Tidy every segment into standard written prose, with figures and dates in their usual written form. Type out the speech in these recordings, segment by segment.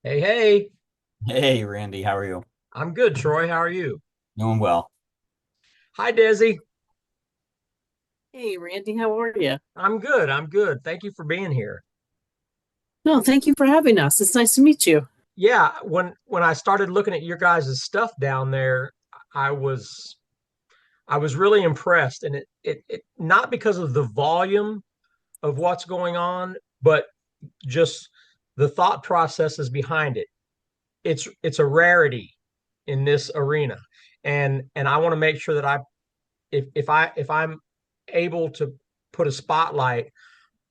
Hey, hey, Hey, Randy, how are you? I'm good, Troy. How are you? Doing well. Hi, Desi. Hey, Randy, how are you? I'm good. I'm good. Thank you for being here. No, thank you for having us. It's nice to meet you. Yeah, when I started looking at your guys' stuff down there, I was I was really impressed, and it not because of the volume of what's going on, but just the thought processes behind it. It's a rarity in this arena, and I want to make sure that if I'm able to put a spotlight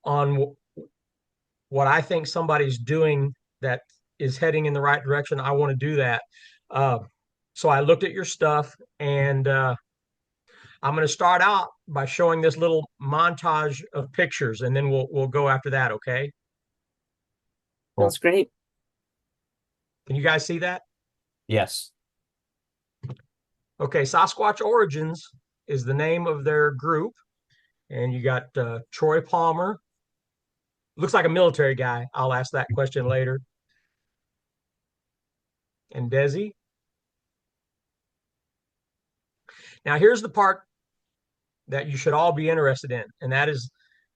on what I think somebody's doing that is heading in the right direction, I want to do that. Uh, so I looked at your stuff, and I'm going to start out by showing this little montage of pictures, and then we'll go after that. Okay? Cool. Sounds great. Can you guys see that? Yes. Okay, Sasquatch Origins is the name of their group, and you got Troy Palmer. Looks like a military guy. I'll ask that question later. And Desi. Now, here's the part that you should all be interested in, and that is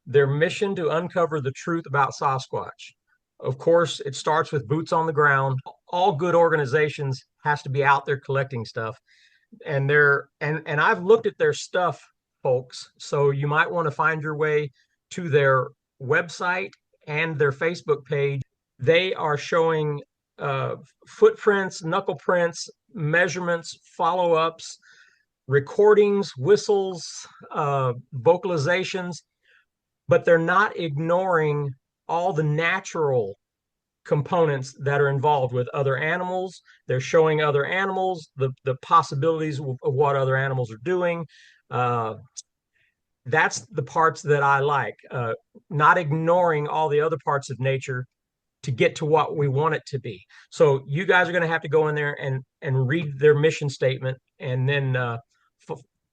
their mission to uncover the truth about Sasquatch. Of course, it starts with boots on the ground. All good organizations has to be out there collecting stuff, and I've looked at their stuff, folks. So you might want to find your way to their website and their Facebook page. They are showing uh, footprints, knuckle prints, measurements, follow ups, recordings, whistles, vocalizations, but they're not ignoring all the natural components that are involved with other animals. They're showing other animals the possibilities of what other animals are doing. Uh, that's the parts that I like. Not ignoring all the other parts of nature to get to what we want it to be. So you guys are going to have to go in there and read their mission statement, and then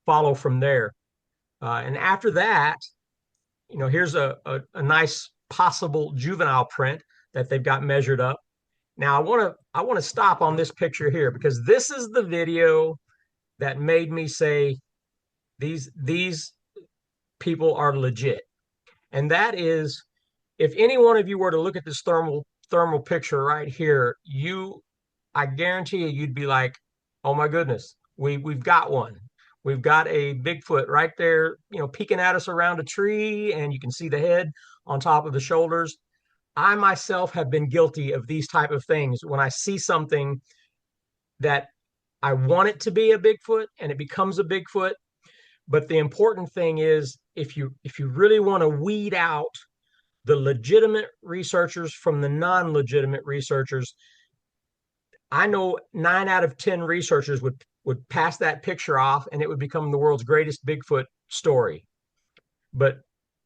follow from there. And after that, here's a nice possible juvenile print that they've got measured up. Now I want to stop on this picture here because this is the video that made me say these people are legit. And that is, if any one of you were to look at this thermal picture right here, I guarantee you'd be like, "Oh my goodness, we've got one. We've got a Bigfoot right there, peeking at us around a tree, and you can see the head on top of the shoulders." I myself have been guilty of these type of things. When I see something that I want it to be a Bigfoot and it becomes a Bigfoot, but the important thing is if you really want to weed out the legitimate researchers from the non-legitimate researchers, I know 9 out of 10 researchers would pass that picture off and it would become the world's greatest Bigfoot story. But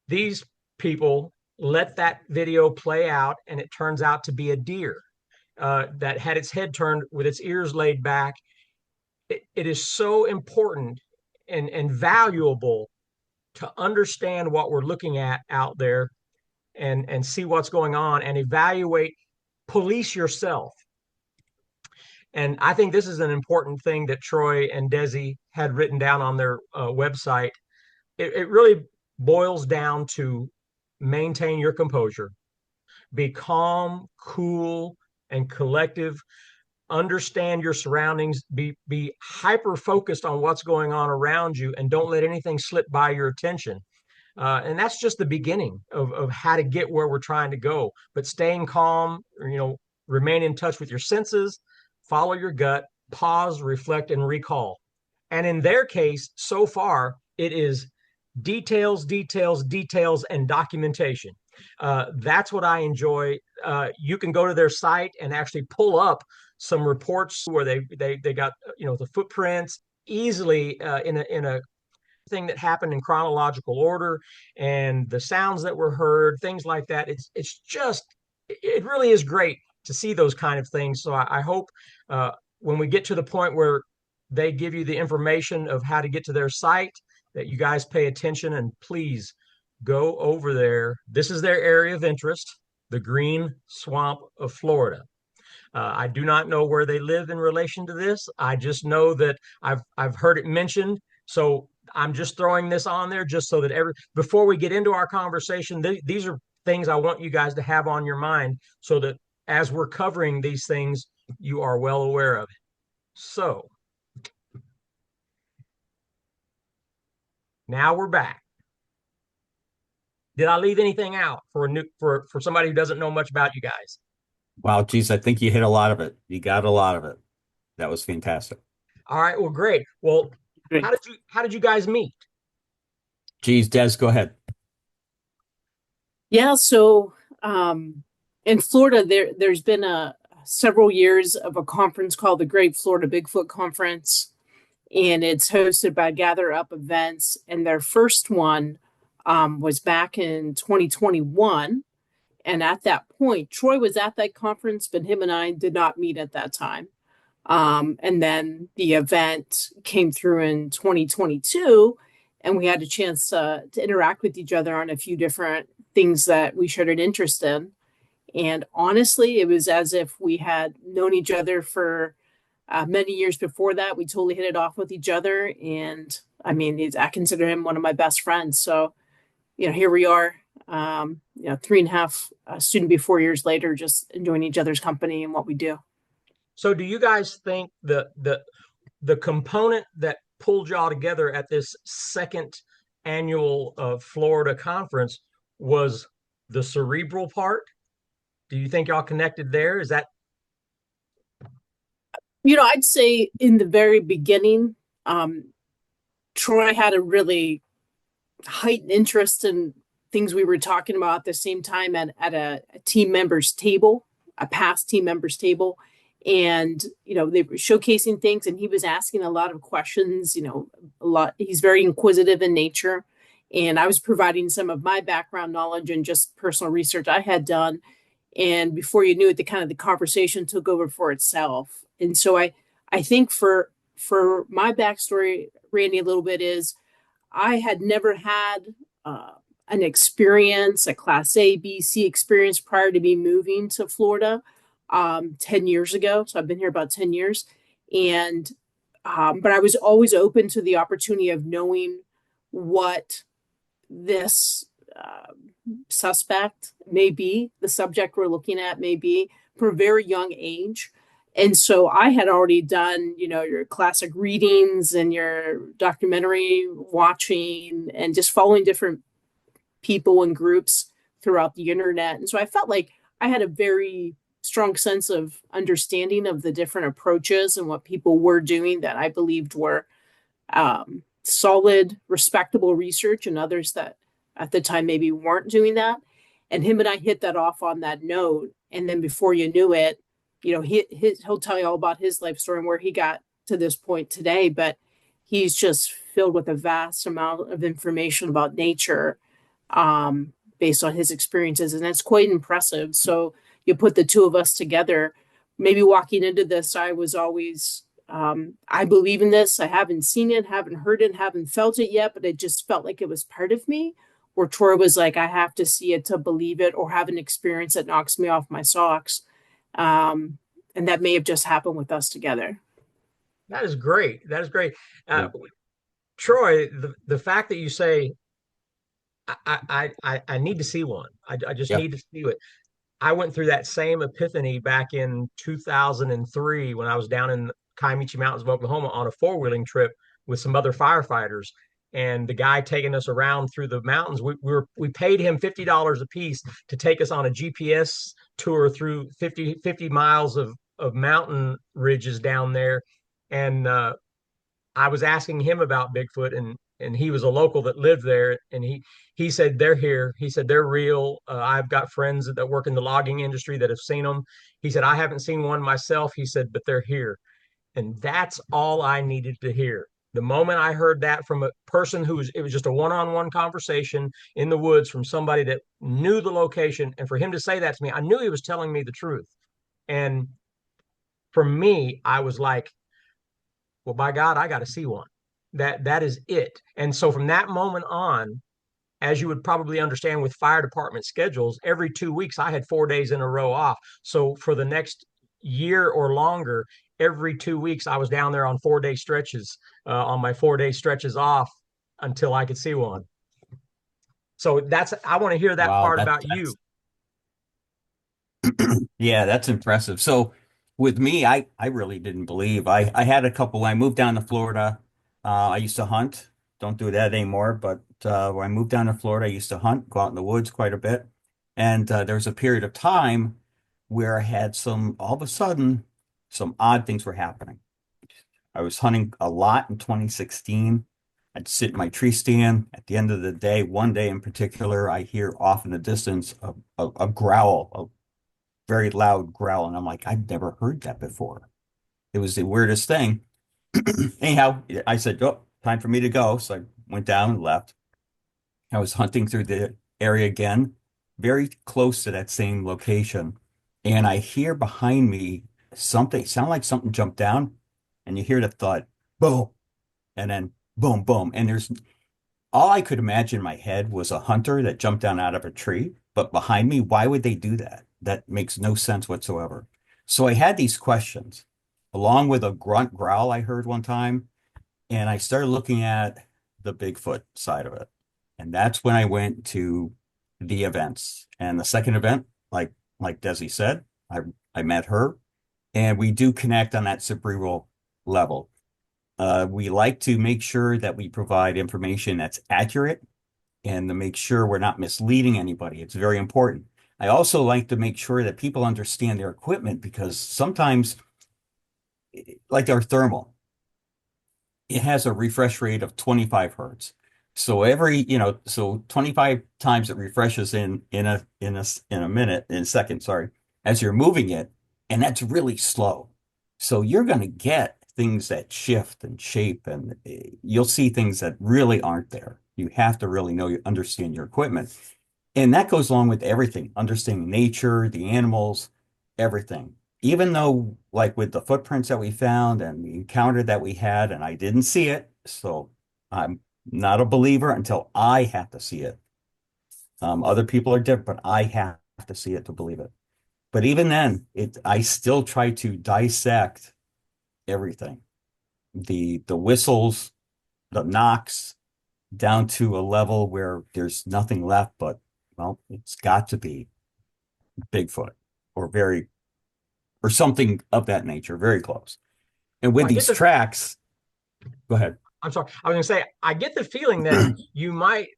these people let that video play out, and it turns out to be a deer that had its head turned with its ears laid back. It is so important and valuable to understand what we're looking at out there, and see what's going on and evaluate, police yourself. And I think this is an important thing that Troy and Desi had written down on their website. It really boils down to maintain your composure, be calm, cool, and collective. Understand your surroundings. Be hyper focused on what's going on around you, and don't let anything slip by your attention. And that's just the beginning of how to get where we're trying to go. But staying calm, remain in touch with your senses, follow your gut, pause, reflect, and recall. And in their case, so far, it is details, details, details, and documentation. That's what I enjoy. You can go to their site and actually pull up some reports where they got the footprints easily in a thing that happened in chronological order, and the sounds that were heard, things like that. It really is great to see those kind of things. So I hope when we get to the point where they give you the information of how to get to their site, that you guys pay attention and please go over there. This is their area of interest, the green swamp of Florida. I do not know where they live in relation to this. I just know that I've heard it mentioned. So I'm just throwing this on there just so that before we get into our conversation, these are things I want you guys to have on your mind so that as we're covering these things, you are well aware of it. So now we're back. Did I leave anything out for somebody who doesn't know much about you guys? Wow, geez, I think you hit a lot of it. You got a lot of it. That was fantastic. All right, well, great. Well, Great. how did you guys meet? Geez, Des, go ahead. Yeah, so in Florida, there's been a several years of a conference called the Great Florida Bigfoot Conference, and it's hosted by Gather Up Events. And their first one was back in 2021. And at that point, Troy was at that conference, but him and I did not meet at that time. And then the event came through in 2022, and we had a chance to interact with each other on a few different things that we shared an interest in. And honestly, it was as if we had known each other for many years before that. We totally hit it off with each other. And I mean, I consider him one of my best friends. So, here we are, 3.5 student be 4 years later, just enjoying each other's company and what we do. So do you guys think the component that pulled y'all together at this second annual Florida conference was the cerebral part? Do you think y'all connected there? Is that I'd say in the very beginning, Troy had a really heightened interest in things we were talking about at the same time at a team member's table, a past team member's table. And, they were showcasing things, and he was asking a lot of questions, a lot. He's very inquisitive in nature. And I was providing some of my background knowledge and just personal research I had done. And before you knew it, the conversation took over for itself. And so I think for my backstory, Randy, a little bit is I had never had an experience, a class A, B, C experience prior to me moving to Florida 10 years ago. So I've been here about 10 years. And but I was always open to the opportunity of knowing what this suspect may be, the subject we're looking at may be, from a very young age. And so I had already done, your classic readings and your documentary watching and just following different people and groups throughout the internet. And so I felt like I had a very strong sense of understanding of the different approaches and what people were doing that I believed were solid, respectable research, and others that at the time maybe weren't doing that. And him and I hit that off on that note. And then before you knew it, he'll tell you all about his life story and where he got to this point today. But he's just filled with a vast amount of information about nature based on his experiences. And that's quite impressive. So you put the two of us together. Maybe walking into this, I was always, I believe in this. I haven't seen it, haven't heard it, haven't felt it yet, but it just felt like it was part of me. Where Troy was like, I have to see it to believe it or have an experience that knocks me off my socks. And that may have just happened with us together. that is great. That is great. Troy, the fact that you say I need to see one. I just Yeah. need to see it. I went through that same epiphany back in 2003 when I was down in the Kiamichi Mountains of Oklahoma on a four-wheeling trip with some other firefighters. And the guy taking us around through the mountains, we paid him $50 a piece to take us on a GPS tour through 50 miles of mountain ridges down there. And I was asking him about Bigfoot, and he was a local that lived there, and he said they're here. He said they're real. I've got friends that work in the logging industry that have seen them. He said I haven't seen one myself. He said, but they're here, and that's all I needed to hear. The moment I heard that from a person it was just a one-on-one conversation in the woods from somebody that knew the location, and for him to say that to me, I knew he was telling me the truth. And for me, I was like, well, by God, I got to see one. That is it. And so from that moment on, as you would probably understand with fire department schedules, every 2 weeks I had 4 days in a row off. So for the next year or longer, every 2 weeks I was down there on 4 day stretches, on my 4 day stretches off until I could see one. So I want to hear that Wow, part about you. yeah, that's impressive. So with me, I really didn't believe. I had a couple. When I moved down to Florida, I used to hunt. Don't do that anymore. But when I moved down to Florida, I used to hunt, go out in the woods quite a bit. And there was a period of time where I had all of a sudden, some odd things were happening. I was hunting a lot in 2016. I'd sit in my tree stand. At the end of the day, one day in particular, I hear off in the distance a growl, very loud growl. And I'm like, I've never heard that before. It was the weirdest thing. Anyhow, I said, oh, time for me to go. So I went down and left. I was hunting through the area again, very close to that same location. And I hear behind me something, sound like something jumped down. And you hear the thud, boom, and then boom, boom. And all I could imagine in my head was a hunter that jumped down out of a tree. But behind me, why would they do that? That makes no sense whatsoever. So I had these questions, along with a grunt growl I heard one time, and I started looking at the Bigfoot side of it. And that's when I went to the events. And the second event, like Desi said, I met her, and we do connect on that cerebral level. We like to make sure that we provide information that's accurate and to make sure we're not misleading anybody. It's very important. I also like to make sure that people understand their equipment because sometimes, like our thermal, it has a refresh rate of 25 hertz. So so 25 times it refreshes in a minute, in a second, sorry, as you're moving it, and that's really slow. So you're going to get things that shift and shape, and you'll see things that really aren't there. You have to really understand your equipment. And that goes along with everything, understanding nature, the animals, everything. Even though, like with the footprints that we found and the encounter that we had, and I didn't see it, so I'm not a believer until I have to see it. Other people are different, but I have to see it to believe it. But even then, I still try to dissect everything. The whistles, the knocks, down to a level where there's nothing left but, well, it's got to be Bigfoot or or something of that nature, very close. And with I get these the tracks, go ahead. I'm sorry. I was going to say I get the feeling that you might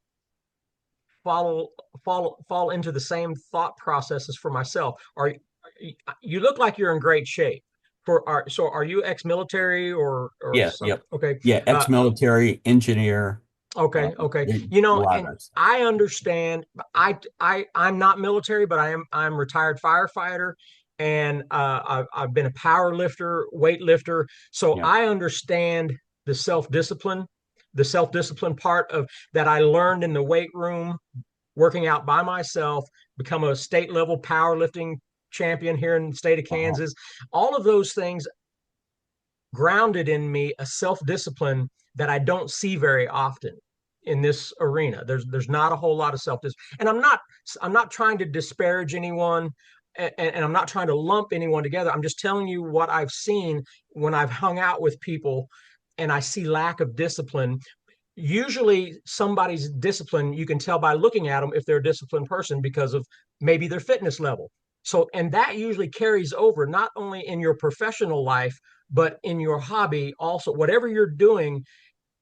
follow fall into the same thought processes for myself. You look like you're in great shape. So are you ex-military or Yeah, something? yep. Okay. Yeah, ex-military engineer, Okay, okay. a You know, lot of and that stuff. I understand. I'm not military, but I'm retired firefighter, and I've been a power lifter, weightlifter. So Yeah. I understand the self-discipline, the self-discipline part of that I learned in the weight room, working out by myself, become a state level powerlifting champion here in the state of Wow. Kansas. All of those things grounded in me a self-discipline that I don't see very often in this arena. There's not a whole lot of self-discipline. And I'm not trying to disparage anyone, and I'm not trying to lump anyone together. I'm just telling you what I've seen when I've hung out with people and I see lack of discipline. Usually somebody's discipline, you can tell by looking at them if they're a disciplined person because of maybe their fitness level. So, and that usually carries over not only in your professional life, but in your hobby also. Whatever you're doing,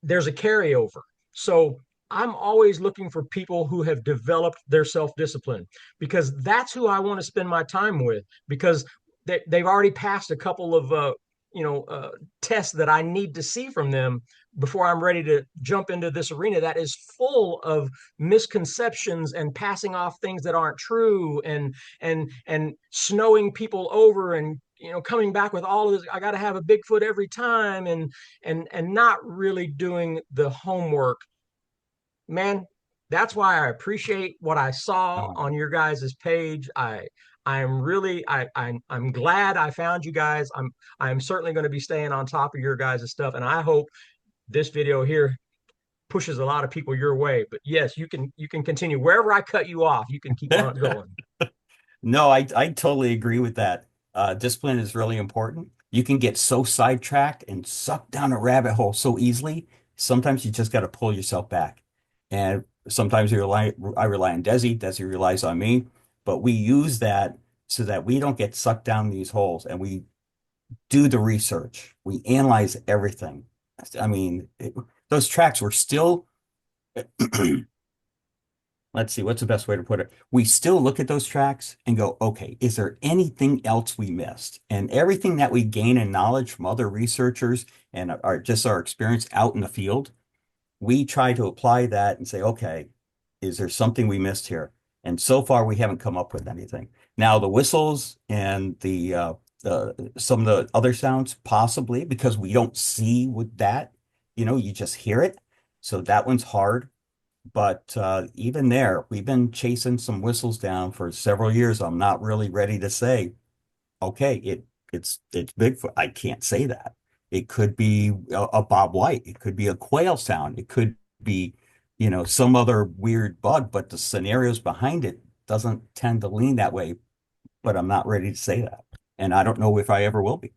there's a carryover. So I'm always looking for people who have developed their self-discipline because that's who I want to spend my time with because they've already passed a couple of tests that I need to see from them before I'm ready to jump into this arena that is full of misconceptions and passing off things that aren't true and snowing people over and coming back with all of this. I got to have a Bigfoot every time and not really doing the homework. Man, that's why I appreciate what I saw Um, on your guys' page. I'm really I'm glad I found you guys. I'm certainly going to be staying on top of your guys' stuff, and I hope this video here pushes a lot of people your way. But yes, you can continue wherever I cut you off. You can keep on going. no, I totally agree with that. discipline is really important. You can get so sidetracked and sucked down a rabbit hole so easily. Sometimes you just got to pull yourself back. And sometimes I rely on Desi. Desi relies on me. But we use that so that we don't get sucked down these holes and we do the research. We analyze everything. I mean, those tracks were still, let's see, what's the best way to put it? We still look at those tracks and go, okay, is there anything else we missed? And everything that we gain in knowledge from other researchers and our experience out in the field, we try to apply that and say, okay, is there something we missed here? And so far, we haven't come up with anything. Now, the whistles and some of the other sounds, possibly because we don't see with that, you just hear it. So that one's hard. But even there, we've been chasing some whistles down for several years. I'm not really ready to say, okay, it's Bigfoot. I can't say that. It could be a Bob White. It could be a quail sound. It could be, some other weird bug, but the scenarios behind it doesn't tend to lean that way. But I'm not ready to say that. And I don't know if I ever will be.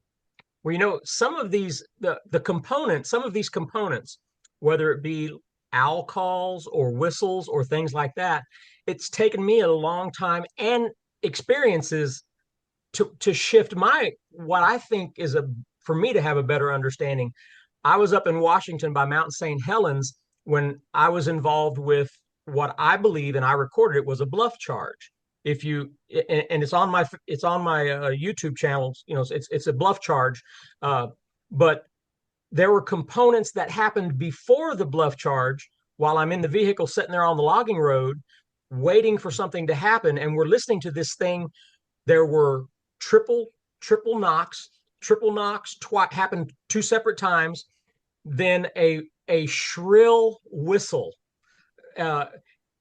Well, some of these the components, some of these components, whether it be owl calls or whistles or things like that, it's taken me a long time and experiences to shift my what I think is a for me to have a better understanding. I was up in Washington by Mount St. Helens when I was involved with what I believe, and I recorded it, was a bluff charge. If you and it's on my YouTube channels, it's a bluff charge, but there were components that happened before the bluff charge while I'm in the vehicle sitting there on the logging road waiting for something to happen, and we're listening to this thing. There were triple triple knocks happened two separate times, then a shrill whistle, uh,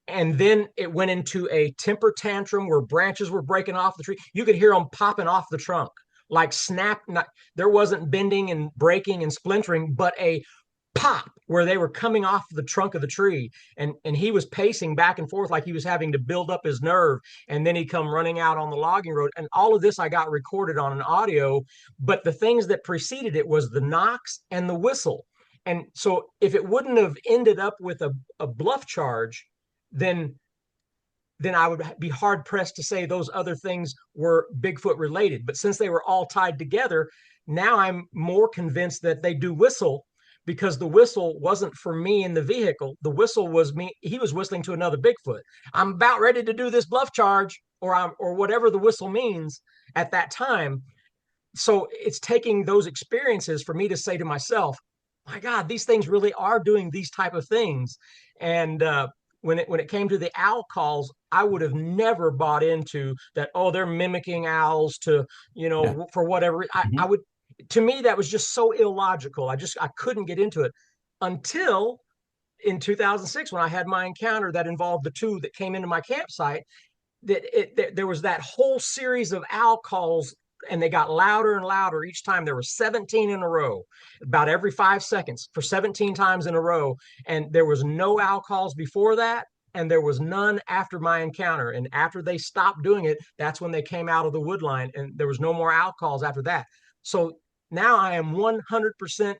and then it went into a temper tantrum where branches were breaking off the tree. You could hear them popping off the trunk, like snap. Not, there wasn't bending and breaking and splintering, but a pop where they were coming off the trunk of the tree. And he was pacing back and forth like he was having to build up his nerve. And then he'd come running out on the logging road. And all of this I got recorded on an audio. But the things that preceded it was the knocks and the whistle. And so if it wouldn't have ended up with a bluff charge, then I would be hard pressed to say those other things were Bigfoot related. But since they were all tied together, now I'm more convinced that they do whistle, because the whistle wasn't for me in the vehicle. The whistle was me. He was whistling to another Bigfoot. I'm about ready to do this bluff charge, or whatever the whistle means at that time. So it's taking those experiences for me to say to myself, my God, these things really are doing these type of things. And when it came to the owl calls, I would have never bought into that. Oh, they're mimicking owls to, Yeah. for whatever. I Mhm. would, to me, that was just so illogical. I couldn't get into it until in 2006 when I had my encounter that involved the two that came into my campsite. There was that whole series of owl calls, and they got louder and louder each time. There were 17 in a row, about every 5 seconds for 17 times in a row. And there was no owl calls before that, and there was none after my encounter. And after they stopped doing it, that's when they came out of the wood line, and there was no more owl calls after that. So now I am 100%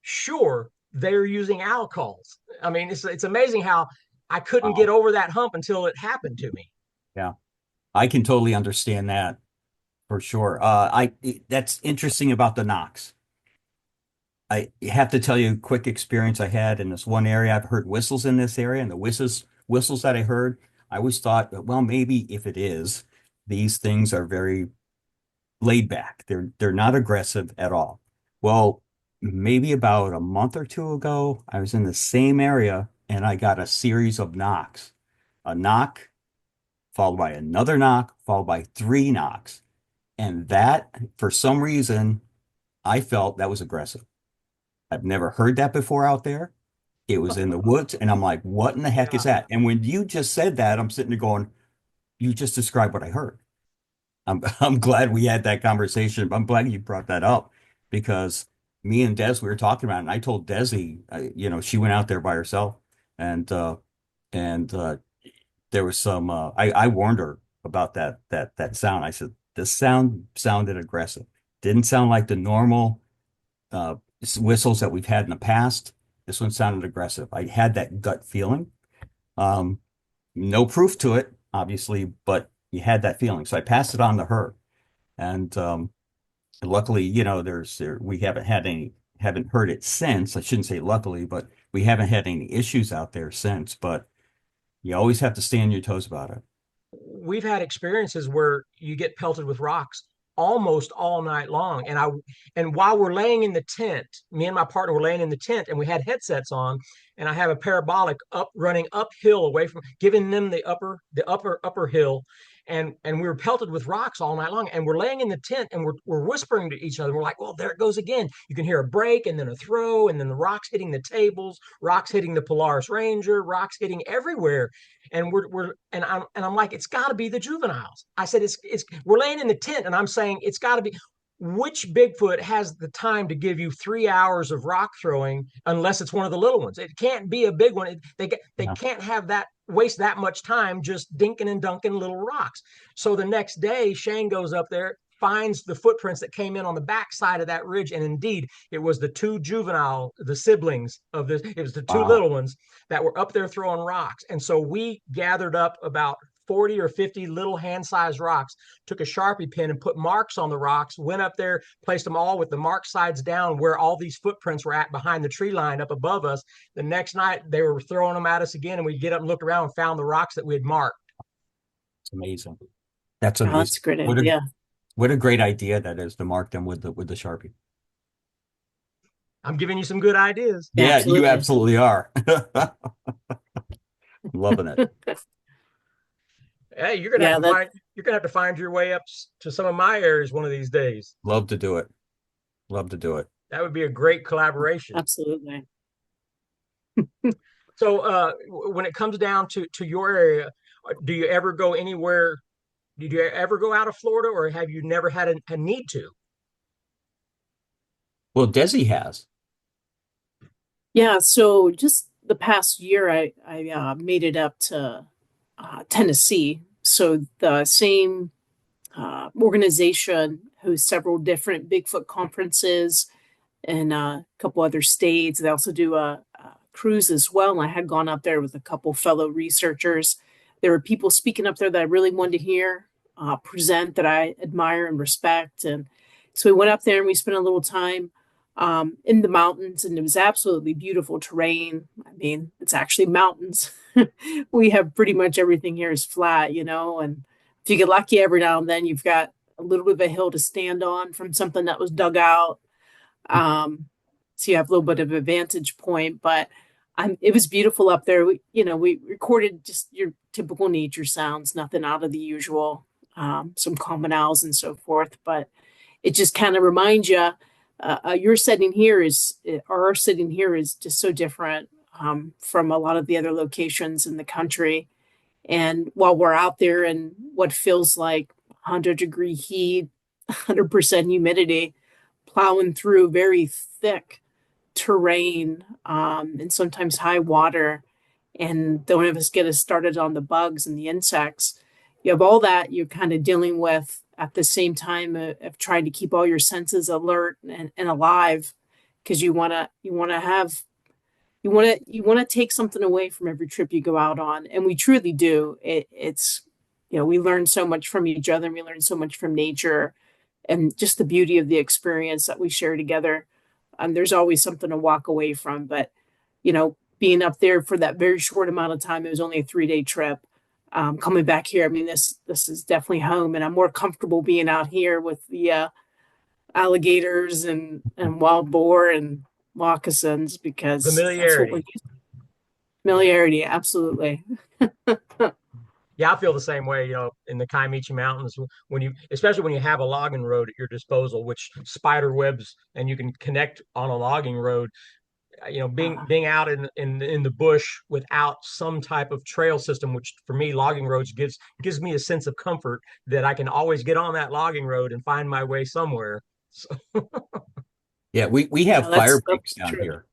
sure they're using owl calls. I mean, it's amazing how I couldn't get Wow. over that hump until it happened to me. Yeah. I can totally understand that for sure. That's interesting about the knocks. I have to tell you a quick experience I had in this one area. I've heard whistles in this area, and the whistles that I heard, I always thought, well, maybe if it is, these things are very laid back. They're not aggressive at all. Well, maybe about a month or two ago, I was in the same area and I got a series of knocks. A knock, followed by another knock, followed by three knocks. And that, for some reason, I felt that was aggressive. I've never heard that before out there. It was in the woods, and I'm like, what in the heck is Yeah. that? And when you just said that, I'm sitting there going, you just described what I heard. I'm glad we had that conversation. I'm glad you brought that up because me and Des, we were talking about it, and I told Desi, she went out there by herself, and and there was some. I warned her about that sound. I said The sound sounded aggressive. Didn't sound like the normal uh, whistles that we've had in the past. This one sounded aggressive. I had that gut feeling. Um, no proof to it, obviously, but you had that feeling. So I passed it on to her. And luckily, we haven't heard it since. I shouldn't say luckily, but we haven't had any issues out there since. But you always have to stay on your toes about it. We've had experiences where you get pelted with rocks almost all night long. And while we're laying in the tent, me and my partner were laying in the tent and we had headsets on, and I have a parabolic up running uphill away from giving them the upper hill. And we were pelted with rocks all night long. And we're laying in the tent and we're whispering to each other. We're like, well, there it goes again. You can hear a break and then a throw, and then the rocks hitting the tables, rocks hitting the Polaris Ranger, rocks hitting everywhere. And I'm like, it's got to be the juveniles. I said, it's we're laying in the tent, and I'm saying it's got to be. Which Bigfoot has the time to give you 3 hours of rock throwing unless it's one of the little ones? It can't be a big one. They Yeah. can't have that waste that much time just dinking and dunking little rocks. So the next day, Shane goes up there, finds the footprints that came in on the back side of that ridge, and indeed, it was the siblings of this. It was the two Wow. little ones that were up there throwing rocks. And so we gathered up about 40 or 50 little hand-sized rocks, took a Sharpie pen and put marks on the rocks, went up there, placed them all with the mark sides down where all these footprints were at behind the tree line up above us. The next night, they were throwing them at us again, and we'd get up and look around and found the rocks that we had marked. It's amazing. That's Oh, that's amazing. a great idea. What a great idea that is to mark them with the Sharpie. I'm giving you some good ideas. Yeah, Yeah, you absolutely. absolutely are. Loving it. Hey, you're gonna have Yeah, to that find your way up to some of my areas one of these days. Love to do it. Love to do it. That would be a great collaboration. absolutely. So, when it comes down to your area, do you ever go anywhere? Did you ever go out of Florida, or have you never had a need to? Well, Desi has. Yeah, so just the past year, I made it up to Tennessee. So the same organization hosts several different Bigfoot conferences in a couple other states. They also do a cruise as well. And I had gone up there with a couple fellow researchers. There were people speaking up there that I really wanted to hear present that I admire and respect. And so we went up there and we spent a little time in the mountains, and it was absolutely beautiful terrain. I mean, it's actually mountains. We have pretty much everything here is flat, and if you get lucky every now and then, you've got a little bit of a hill to stand on from something that was dug out. Um, so you have a little bit of a vantage point, but it was beautiful up there. We recorded just your typical nature sounds, nothing out of the usual, some common owls and so forth, but it just kind of reminds you, your setting here our setting here is just so different from a lot of the other locations in the country. And while we're out there in what feels like 100-degree heat, 100% humidity, plowing through very thick terrain and sometimes high water, and don't have us get us started on the bugs and the insects. You have all that you're kind of dealing with at the same time of trying to keep all your senses alert and alive, because you want to take something away from every trip you go out on, and we truly do. It's we learn so much from each other, and we learn so much from nature, and just the beauty of the experience that we share together. There's always something to walk away from, but being up there for that very short amount of time, it was only a 3-day trip. Coming back here, I mean, this is definitely home, and I'm more comfortable being out here with the alligators and wild boar and moccasins, because that's what we're Familiarity. using. Familiarity, absolutely. Yeah, I feel the same way, in the Kiamichi Mountains especially when you have a logging road at your disposal, which spider webs and you can connect on a logging road. Being Uh, being out in the bush without some type of trail system, which for me, logging roads gives me a sense of comfort that I can always get on that logging road and find my way somewhere. So, Yeah, we yeah, have fire breaks that's down true. here.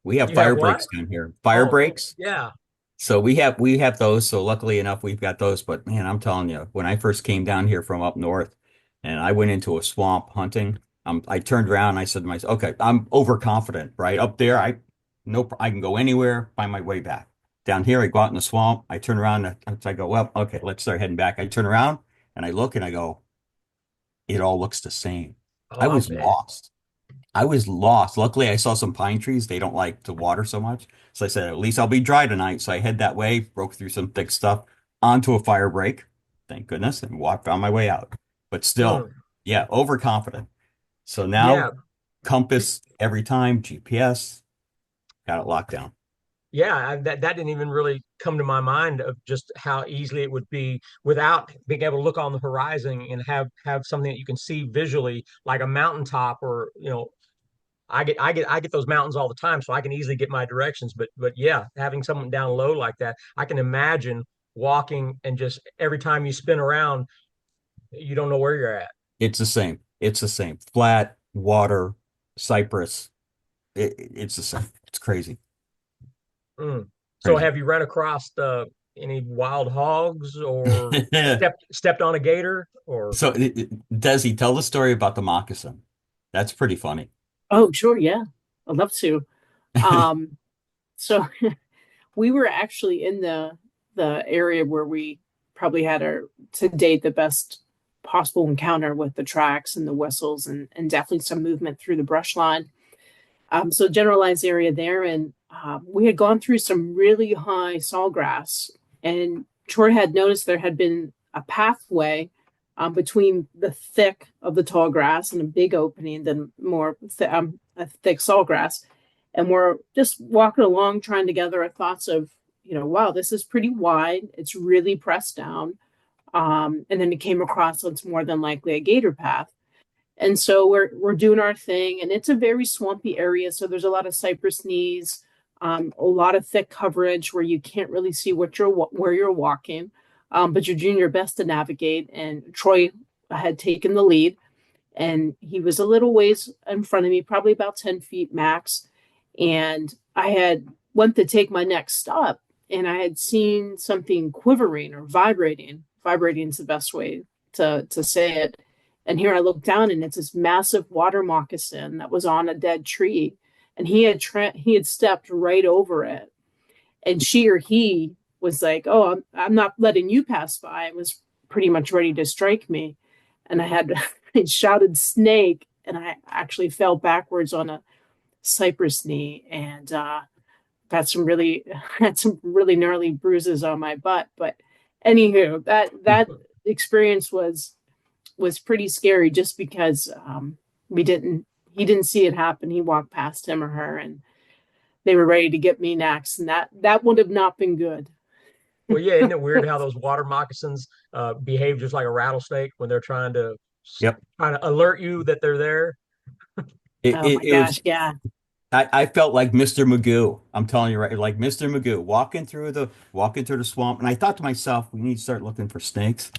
We have you have fire what? breaks down here. Fire Oh, breaks. yeah. So we have those. So luckily enough, we've got those. But man, I'm telling you, when I first came down here from up north, and I went into a swamp hunting. I turned around and I said to myself, okay, I'm overconfident, right? Up there, nope, I can go anywhere, find my way back. Down here, I go out in the swamp. I turn around and I go, well, okay, let's start heading back. I turn around and I look and I go, it all looks the same. Oh, I I was bet. lost. I was lost. Luckily, I saw some pine trees. They don't like to water so much. So I said, at least I'll be dry tonight. So I head that way, broke through some thick stuff onto a fire break, thank goodness, and found my way out. But still, Hmm. yeah, overconfident. So Yeah, now compass every time, GPS, got it locked down. yeah, that didn't even really come to my mind of just how easily it would be without being able to look on the horizon and have something that you can see visually, like a mountaintop, or I get those mountains all the time, so I can easily get my directions. But yeah, having someone down low like that, I can imagine walking and just every time you spin around, you don't know where you're at. It's the same. It's the same. Flat, water, cypress. It's the same. It's crazy. Mm. So Crazy. have you run across any wild hogs or stepped on a gator or So, Desi, tell the story about the moccasin. That's pretty funny. Oh, sure, yeah. I'd love to. Um, so we were actually in the area where we probably had our to date the best possible encounter with the tracks and the whistles and definitely some movement through the brush line. So generalized area there, and we had gone through some really high sawgrass, and Troy had noticed there had been a pathway between the thick of the tall grass and a big opening, then a thick sawgrass, and we're just walking along trying to gather our thoughts of, wow, this is pretty wide. It's really pressed down, and then it came across what's more than likely a gator path. And so we're doing our thing, and it's a very swampy area. So there's a lot of cypress knees, a lot of thick coverage where you can't really see where you're walking, but you're doing your best to navigate. And Troy had taken the lead, and he was a little ways in front of me, probably about 10 feet max. And I had went to take my next stop, and I had seen something quivering or vibrating. Vibrating is the best way to say it. And here I look down, and it's this massive water moccasin that was on a dead tree, and he had stepped right over it. And she or he was like, "Oh, I'm not letting you pass by." It was pretty much ready to strike me, and I shouted snake, and I actually fell backwards on a cypress knee, and got some really had some really gnarly bruises on my butt. But anywho, that experience was pretty scary just because we didn't he didn't see it happen. He walked past him or her, and they were ready to get me next, and that would have not been good. well, yeah, isn't it weird how those water moccasins behave just like a rattlesnake when they're Yep. trying to alert you that they're there? Oh my It is. gosh, yeah. I felt like Mr. Magoo. I'm telling you, right, like Mr. Magoo walking through the swamp, and I thought to myself, we need to start looking for snakes.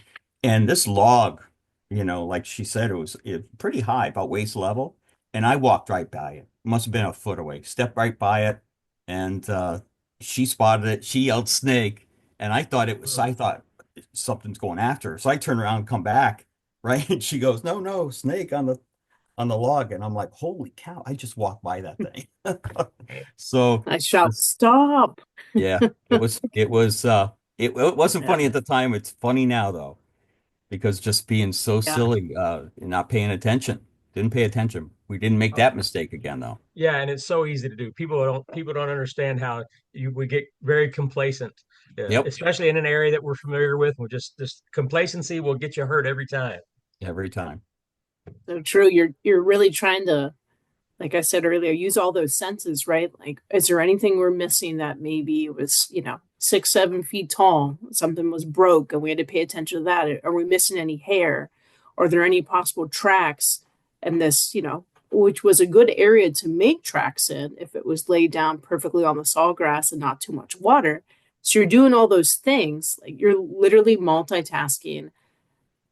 And this log, like she said, it pretty high, about waist level, and I walked right by it. Must have been a foot away. Stepped right by it, and she spotted it. She yelled snake, and Hmm. I thought something's going after her. So I turned around and come back, right, and she goes, no, no, snake on the log, and I'm like, holy cow, I just walked by that thing. So I shout, this, stop. yeah, it wasn't Yeah, funny at the time. It's funny now though, because just being so yeah. silly, and not paying attention. Didn't pay attention. We didn't make that mistake again though. Yeah, and it's so easy to do. People don't understand how we get very complacent, Yep, especially in an area that we're familiar with. We just this complacency will get you hurt every time. every time. So true. You're really trying to, like I said earlier, use all those senses, right? Like, is there anything we're missing that maybe it was, 6, 7 feet tall? Something was broke and we had to pay attention to that. Are we missing any hair? Are there any possible tracks? And this, which was a good area to make tracks in if it was laid down perfectly on the sawgrass and not too much water. So you're doing all those things, like you're literally multitasking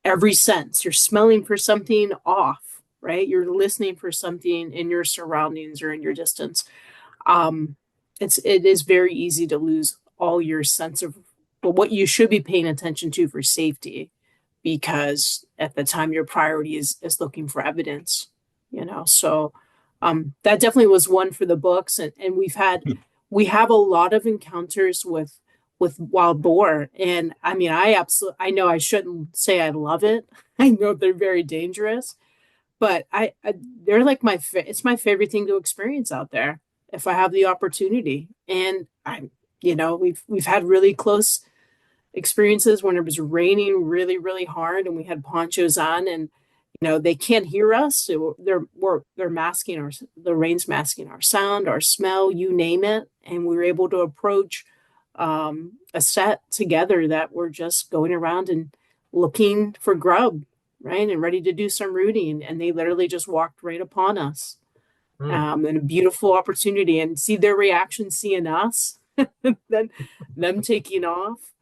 every sense. You're smelling for something off, right? You're listening for something in your surroundings or in your distance. Um, it is very easy to lose all your sense of, well, what you should be paying attention to for safety because at the time your priority is looking for evidence, you know. So that definitely was one for the books, and we have a lot of encounters with wild boar. And I mean, I know I shouldn't say I love it. I know they're very dangerous, but they're like it's my favorite thing to experience out there if I have the opportunity. And we've had really close experiences when it was raining really, really hard and we had ponchos on, and they can't hear us. So they're masking the rain's masking our sound, our smell, you name it. And we were able to approach a set together that we're just going around and looking for grub, right? And ready to do some rooting. And they literally just walked right upon us. And a beautiful opportunity, and see their reaction seeing us, then them taking off.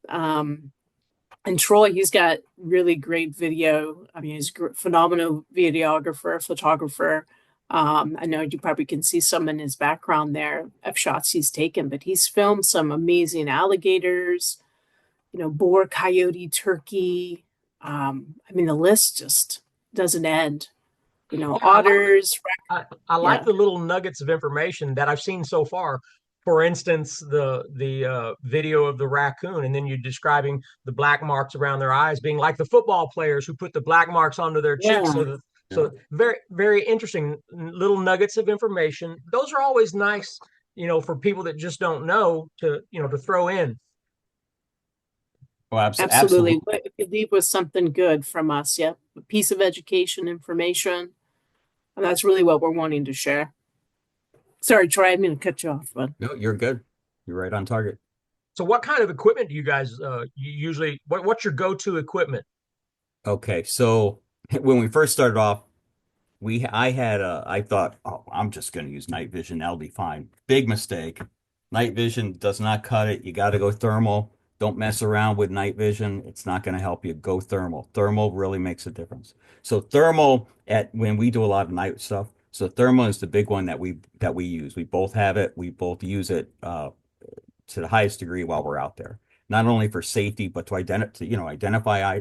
And Troy, he's got really great video. I mean, he's a phenomenal videographer, photographer. I know you probably can see some in his background there of shots he's taken, but he's filmed some amazing alligators, boar, coyote, turkey. I mean, the list just doesn't end. Otters. I like the little nuggets of information that I've seen so far. For instance, the video of the raccoon, and then you're describing the black marks around their eyes being like the football players who put the black marks onto their cheeks. Yeah. So very, very interesting little nuggets of information. Those are always nice, for people that just don't know to throw in. Well, Absolutely. If you leave with something good from us, yeah, a piece of education, information, and that's really what we're wanting to share. Sorry, Troy, I didn't mean to cut you off, but No, you're good. You're right on target. So what kind of equipment do you guys you usually what's your go-to equipment? Okay, so when we first started off, I thought, oh, I'm just going to use night vision. That'll be fine. Big mistake. Night vision does not cut it. You got to go thermal. Don't mess around with night vision. It's not going to help you. Go thermal. Thermal really makes a difference. So thermal when we do a lot of night stuff. So thermal is the big one that we use. We both have it. We both use it to the highest degree while we're out there. Not only for safety, but to identify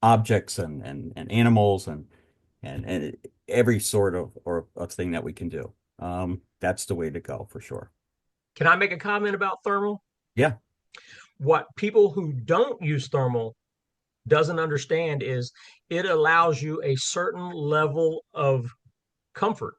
objects and animals and every sort of thing that we can do. That's the way to go for sure. Can I make a comment about thermal? Yeah. What people who don't use thermal doesn't understand is it allows you a certain level of comfort.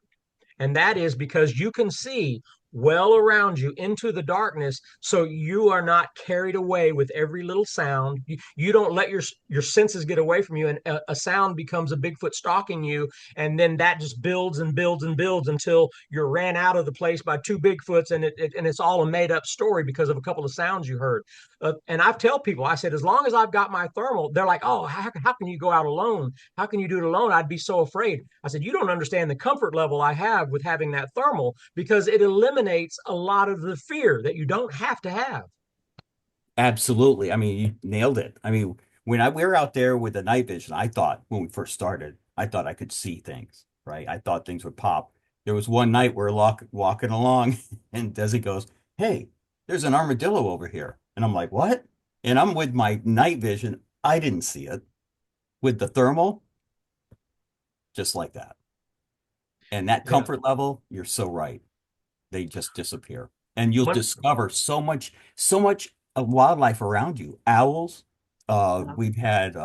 And that is because you can see well around you into the darkness, so you are not carried away with every little sound. You don't let your senses get away from you, and a sound becomes a Bigfoot stalking you, and then that just builds and builds and builds until you're ran out of the place by two Bigfoots, and it's all a made up story because of a couple of sounds you heard. And I've tell people, I said, as long as I've got my thermal, they're like, oh, how can you go out alone? How can you do it alone? I'd be so afraid. I said, you don't understand the comfort level I have with having that thermal, because it eliminates a lot of the fear that you don't have to have. Absolutely. I mean, you nailed it. I mean, we were out there with the night vision, I thought when we first started, I thought I could see things, right? I thought things would pop. There was one night we're walking along and Desi goes, hey, there's an armadillo over here. And I'm like, what? And I'm with my night vision. I didn't see it. With the thermal, just like that. And that comfort level, you're so right. They just disappear. And you'll discover so much of wildlife around you. Owls, we've had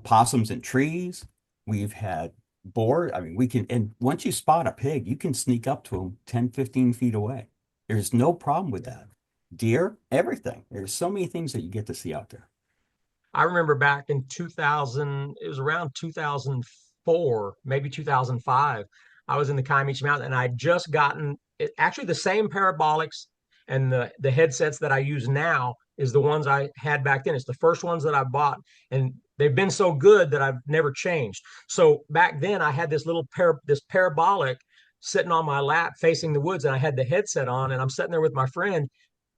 possums in trees, we've had boar. I mean, and once you spot a pig, you can sneak up to them 10, 15 feet away. There's no problem with that. Deer, everything. There's so many things that you get to see out there. I remember back in 2000, it was around 2004, maybe 2005. I was in the Kiamichi Mountain, and I'd just gotten actually the same parabolics, and the headsets that I use now is the ones I had back then. It's the first ones that I bought, and they've been so good that I've never changed. So back then I had this this parabolic sitting on my lap facing the woods, and I had the headset on, and I'm sitting there with my friend,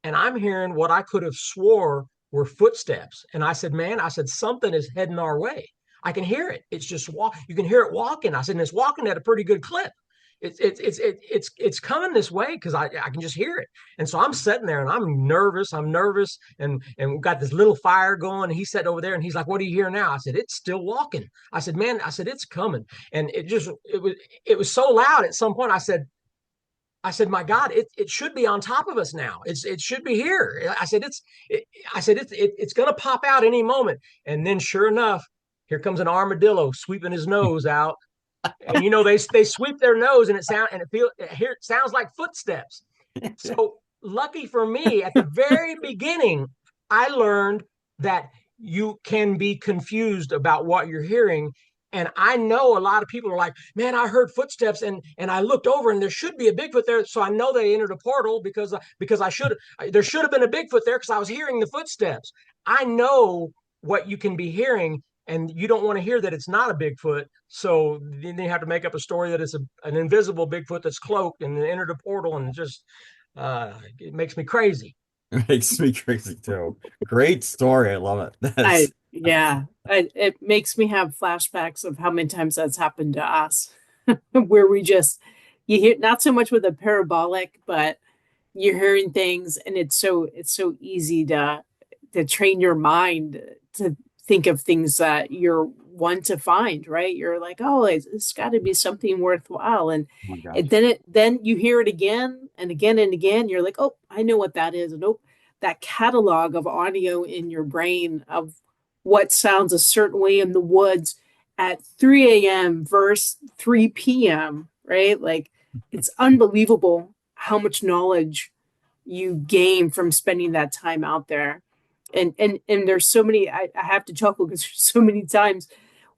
and I'm hearing what I could have swore were footsteps. And I said, man, something is heading our way. I can hear it. It's just you can hear it walking. I said, and it's walking at a pretty good clip. it's coming this way because I can just hear it. And so I'm sitting there and I'm nervous, and we've got this little fire going. And he's sitting over there and he's like, "What do you hear now?" I said, "It's still walking." I said, "Man," I said, "it's coming." And it was so loud at some point. I said, "My God, it should be on top of us now. It should be here." I said, it's going to pop out any moment." And then, sure enough, here comes an armadillo sweeping his nose out. And they sweep their nose, and it sounds like footsteps. So lucky for me, at the very beginning, I learned that you can be confused about what you're hearing. And I know a lot of people are like, "Man, I heard footsteps, and I looked over, and there should be a Bigfoot there." So I know they entered a portal because there should have been a Bigfoot there because I was hearing the footsteps. I know what you can be hearing, and you don't want to hear that it's not a Bigfoot. So then you have to make up a story that it's an invisible Bigfoot that's cloaked and entered a portal, and it makes me crazy. It makes me crazy too. Great story. I love it. It makes me have flashbacks of how many times that's happened to us, where you hear not so much with a parabolic, but you're hearing things, and it's so easy to train your mind to think of things that you're one to find, right? You're like, oh, it's got to be something worthwhile, and, Oh my gosh. and then you hear it again and again and again. You're like, oh, I know what that is, and oh, that catalog of audio in your brain of what sounds a certain way in the woods at 3 a.m. versus 3 p.m., right? Like, it's unbelievable how much knowledge you gain from spending that time out there. And there's so many, I have to chuckle because there's so many times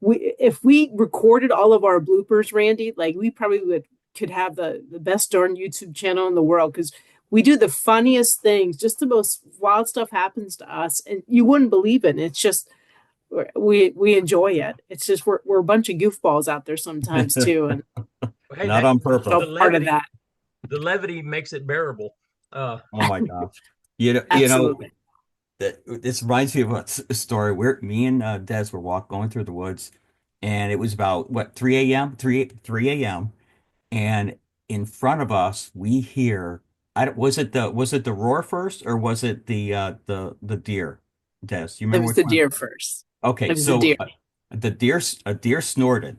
if we recorded all of our bloopers, Randy, like we probably could have the best darn YouTube channel in the world because we do the funniest things, just the most wild stuff happens to us, and you wouldn't believe it. And it's just we enjoy it. It's just we're a bunch of goofballs out there sometimes too, and Hey, Not on it's purpose. all the part of levity that. the levity makes it bearable. Oh my gosh. You know, Absolutely. this reminds me of a story where me and Des were going through the woods, and it was about what 3 a.m. 3 a.m. and in front of us we hear was it the roar first or was it the deer? Des, you It remember was which the one? deer first. It Okay, was the so deer. a deer snorted,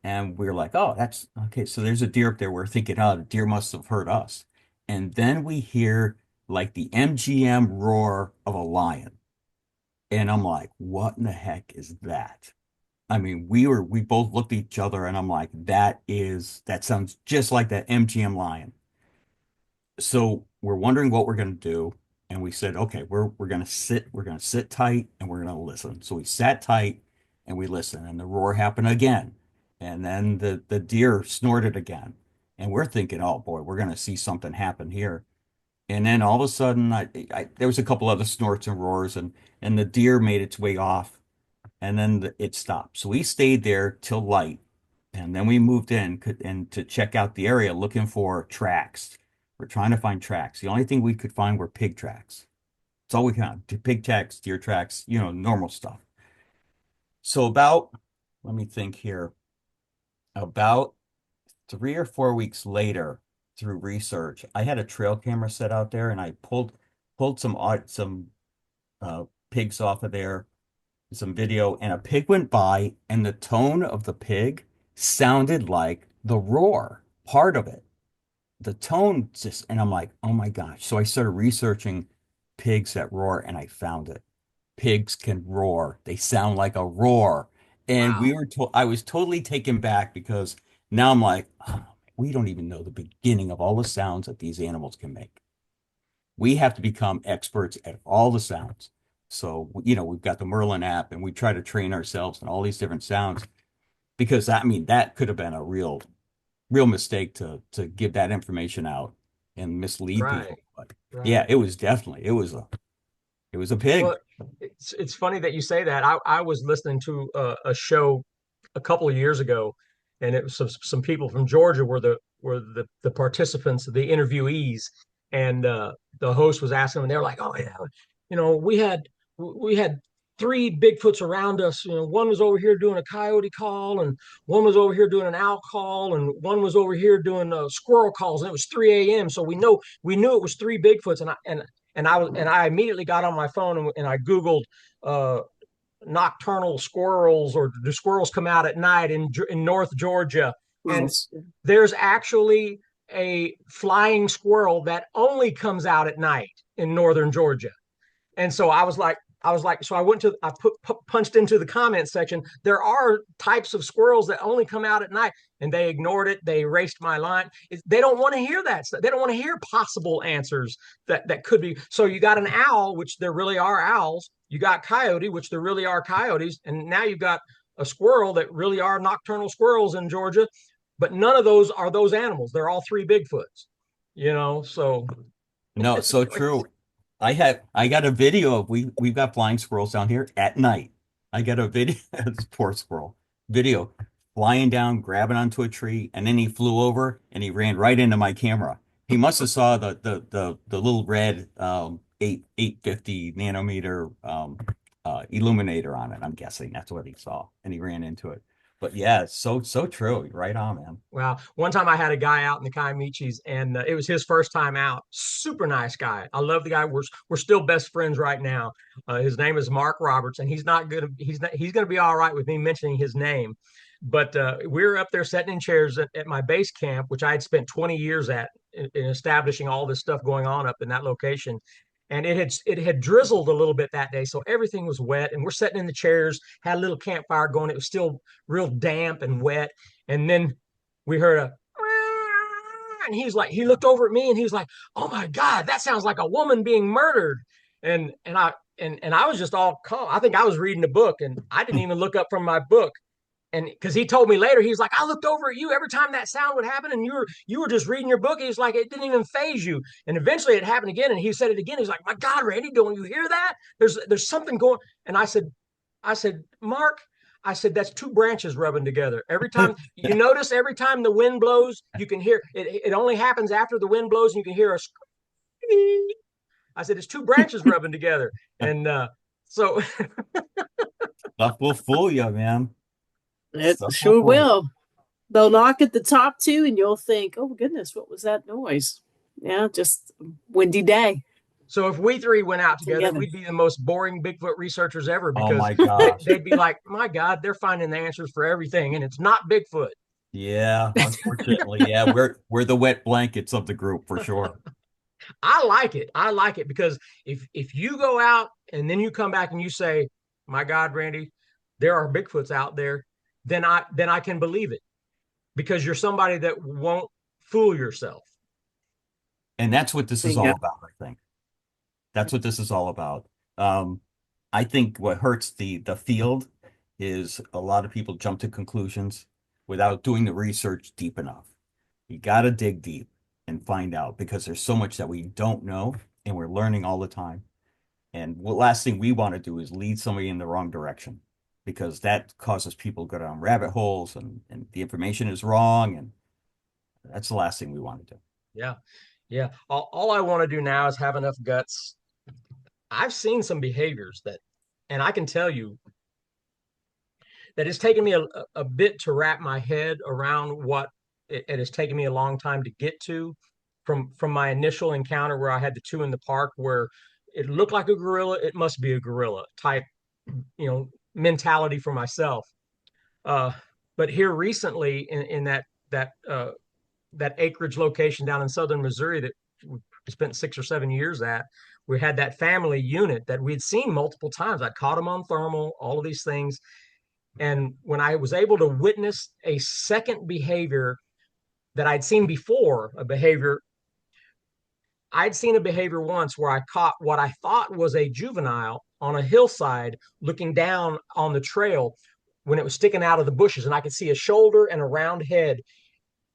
and we were like, oh, that's okay. So there's a deer up there. We're thinking, oh, the deer must have heard us. And then we hear like the MGM roar of a lion. And I'm like, what in the heck is that? I mean, we both looked at each other and I'm like, that sounds just like that MGM lion. So we're wondering what we're gonna do. And we said, okay, we're gonna sit tight and we're gonna listen. So we sat tight and we listened, and the roar happened again. And then the deer snorted again. And we're thinking, oh boy, we're gonna see something happen here. And then all of a sudden, there was a couple other snorts and roars, and the deer made its way off, and then it stopped. So we stayed there till light, and then we moved in and to check out the area looking for tracks. We're trying to find tracks. The only thing we could find were pig tracks. That's all we found. Pig tracks, deer tracks, normal stuff. So let me think here, about 3 or 4 weeks later, through research, I had a trail camera set out there, and I pulled some pigs off of there, some video, and a pig went by, and the tone of the pig sounded like the roar, part of it. The tone just, and I'm like, oh my gosh. So I started researching pigs that roar, and I found it. Pigs can roar. They sound like a roar. And Wow. I was totally taken back because now I'm like, oh, we don't even know the beginning of all the sounds that these animals can make. We have to become experts at all the sounds. So, we've got the Merlin app and we try to train ourselves in all these different sounds because I mean, that could have been a real mistake to give that information out and mislead Right. people. But yeah, Right. it was a Well, pig. it's funny that you say that. I was listening to a show a couple of years ago, and it was some people from Georgia were the participants, the interviewees, and the host was asking them, and they were like, "Oh yeah, we had three Bigfoots around us. One was over here doing a coyote call, and one was over here doing an owl call, and one was over here doing squirrel calls. And it was 3 a.m. So we knew it was three Bigfoots. And I immediately got on my phone and I Googled uh, nocturnal squirrels, or do squirrels come out at night in North Georgia? And Yes. there's actually a flying squirrel that only comes out at night in northern Georgia. And so so I punched into the comment section. There are types of squirrels that only come out at night, and they ignored it. They erased my line. They don't want to hear that stuff. They don't want to hear possible answers that could be. So you got an owl, which there really are owls. You got coyote, which there really are coyotes, and now you've got a squirrel that really are nocturnal squirrels in Georgia. But none of those are those animals. They're all three Bigfoots. So No, it's so true. I got a video of we've got flying squirrels down here at night. I got a video, this poor squirrel, video flying down, grabbing onto a tree, and then he flew over and he ran right into my camera. He must have saw the little red 850 nanometer illuminator on it. I'm guessing that's what he saw, and he ran into it. But yeah, it's so true. You're right on, man. wow. One time I had a guy out in the Kiamichis, and it was his first time out. Super nice guy. I love the guy. We're still best friends right now. His name is Mark Roberts, and he's gonna be all right with me mentioning his name. But we were up there sitting in chairs at my base camp, which I had spent 20 years at in establishing all this stuff going on up in that location. And it had drizzled a little bit that day, so everything was wet. And we're sitting in the chairs, had a little campfire going. It was still real damp and wet. And then we heard and he looked over at me and he was like, "Oh my God, that sounds like a woman being murdered." And I was just all calm. I think I was reading a book, and I didn't even look up from my book. And because he told me later, he was like, "I looked over at you every time that sound would happen, and you were just reading your book." He was like, "It didn't even phase you." And eventually it happened again, and he said it again. He's like, "My God, Randy, don't you hear that? There's something going." And I said, "Mark," I said, "that's two branches rubbing together. Every time you notice, every time the wind blows, you can hear it. It only happens after the wind blows, and you can hear a scream." I said, "It's two branches rubbing together." And so Stuff will fool you, man. It Stuff will sure fool you. will. They'll knock at the top too, and you'll think, "Oh goodness, what was that noise?" Yeah, just a windy day So if we three went out together, together. we'd be the most boring Bigfoot researchers ever, Oh because my gosh. they'd be like, "My God, they're finding the answers for everything, and it's not Bigfoot." Yeah, unfortunately, yeah, we're the wet blankets of the group for sure. I like it. I like it because if you go out and then you come back and you say, "My God, Randy, there are Bigfoots out there," then I can believe it, because you're somebody that won't fool yourself. And that's what this is Yeah. all about, I think. That's what this is all about. Um, I think what hurts the field is a lot of people jump to conclusions without doing the research deep enough. You got to dig deep and find out, because there's so much that we don't know and we're learning all the time. And the last thing we want to do is lead somebody in the wrong direction, because that causes people to go down rabbit holes, and the information is wrong. And that's the last thing we want to do. Yeah. Yeah. All I want to do now is have enough guts. I've seen some behaviors and I can tell you that it's taken me a bit to wrap my head around what it has taken me a long time to get to, from my initial encounter where I had the two in the park, where it looked like a gorilla. It must be a gorilla type, mentality for myself. Uh, but here recently in that acreage location down in southern Missouri that we spent 6 or 7 years at, we had that family unit that we'd seen multiple times. I'd caught them on thermal, all of these things. And when I was able to witness a second behavior that I'd seen before, I'd seen a behavior once where I caught what I thought was a juvenile on a hillside looking down on the trail when it was sticking out of the bushes. And I could see a shoulder and a round head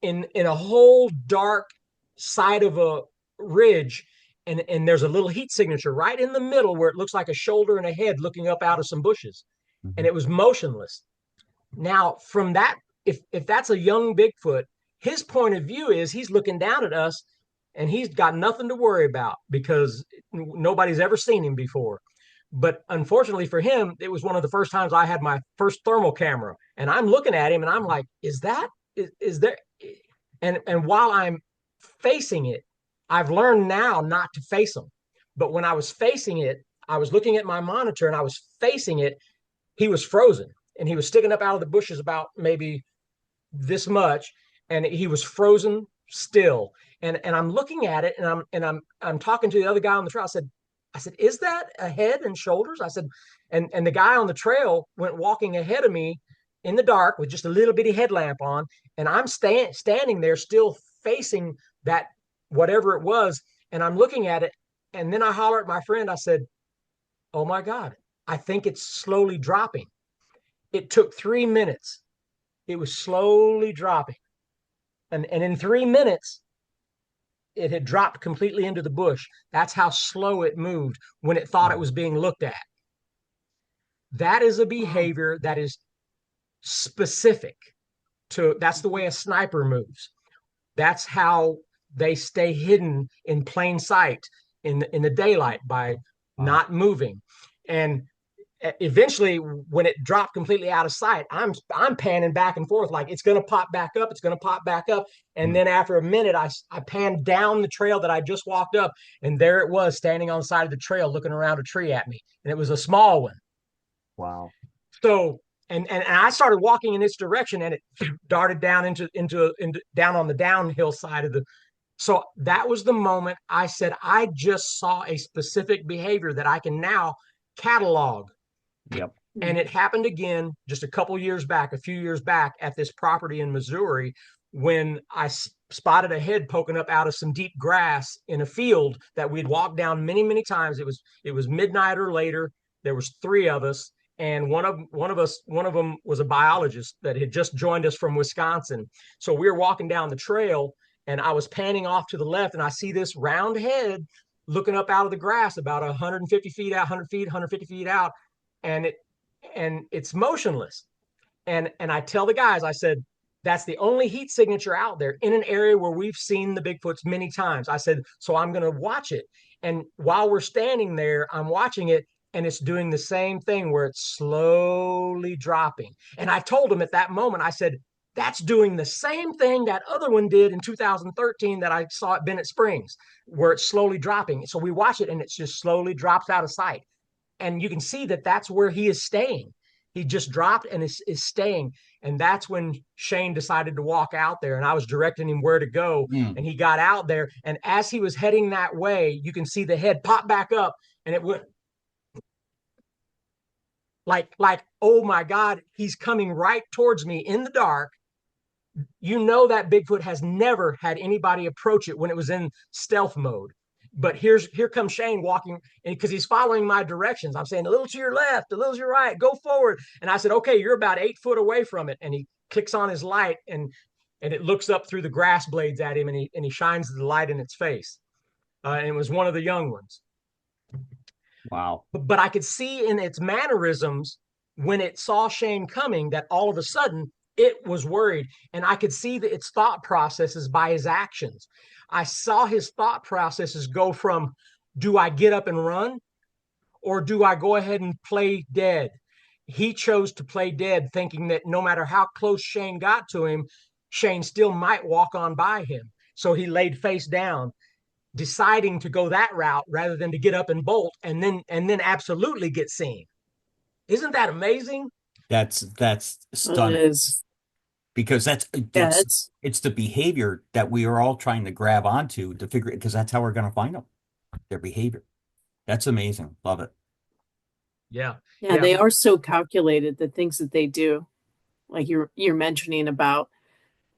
in a whole dark side of a ridge. And there's a little heat signature right in the middle where it looks like a shoulder and a head looking up out of some bushes. And Mhm. it was motionless. Now, from that, if that's a young Bigfoot, his point of view is he's looking down at us, and he's got nothing to worry about because nobody's ever seen him before. But unfortunately for him, it was one of the first times I had my first thermal camera, and I'm looking at him, and I'm like, is there? And while I'm facing it, I've learned now not to face him. But when I was facing it, I was looking at my monitor and I was facing it. He was frozen, and he was sticking up out of the bushes about maybe this much, and he was frozen still. And I'm looking at it, and I'm talking to the other guy on the trail. I said, is that a head and shoulders? I said, and the guy on the trail went walking ahead of me in the dark with just a little bitty headlamp on, and I'm standing there still facing that whatever it was, and I'm looking at it, and then I holler at my friend. I said, "Oh my God, I think it's slowly dropping." It took 3 minutes. It was slowly dropping, and in 3 minutes, it had dropped completely into the bush. That's how slow it moved when it thought it was being looked at. That is a Wow. behavior that is specific to, that's the way a sniper moves. That's how they stay hidden in plain sight in the daylight, by Wow. not moving. And eventually, when it dropped completely out of sight, I'm panning back and forth like it's going to pop back up, it's going to pop back up. And Mm. then after a minute, I panned down the trail that I just walked up, and there it was standing on the side of the trail looking around a tree at me, and it was a small one. Wow. So and I started walking in its direction, and it darted down into down on the downhill side of the. So that was the moment I said, I just saw a specific behavior that I can now catalog. Yep. And it happened again just a few years back at this property in Missouri, when I spotted a head poking up out of some deep grass in a field that we'd walked down many, many times. It was midnight or later. There was three of us, and one of them was a biologist that had just joined us from Wisconsin. So we were walking down the trail, and I was panning off to the left, and I see this round head looking up out of the grass about 150 feet out, 100 feet, 150 feet out, and it's motionless. And I tell the guys, I said, that's the only heat signature out there in an area where we've seen the Bigfoots many times. I said, so I'm going to watch it. And while we're standing there, I'm watching it, and it's doing the same thing where it's slowly dropping. And I told him at that moment, I said, that's doing the same thing that other one did in 2013 that I saw at Bennett Springs, where it's slowly dropping. So we watch it, and it just slowly drops out of sight, and you can see that that's where he is staying. He just dropped and is staying. And that's when Shane decided to walk out there, and I was directing him where to go. Mm. And he got out there. And as he was heading that way, you can see the head pop back up, and it went like, oh my God, he's coming right towards me in the dark. You know that Bigfoot has never had anybody approach it when it was in stealth mode. But here comes Shane walking, and because he's following my directions, I'm saying a little to your left, a little to your right, go forward. And I said, okay, you're about 8 foot away from it. And he clicks on his light, and it looks up through the grass blades at him, and he shines the light in its face. And it was one of the young ones. Wow. But I could see in its mannerisms when it saw Shane coming that all of a sudden it was worried. And I could see that its thought processes by his actions. I saw his thought processes go from, do I get up and run, or do I go ahead and play dead? He chose to play dead, thinking that no matter how close Shane got to him, Shane still might walk on by him. So he laid face down, deciding to go that route rather than to get up and bolt, and then absolutely get seen. Isn't that amazing? That's It stunning, is. because that's Yeah, it's it's the behavior that we are all trying to grab onto to figure it, because that's how we're going to find them, their behavior. That's amazing. Love it. Yeah, yeah, yeah. they are so calculated, the things that they do. Like you're mentioning about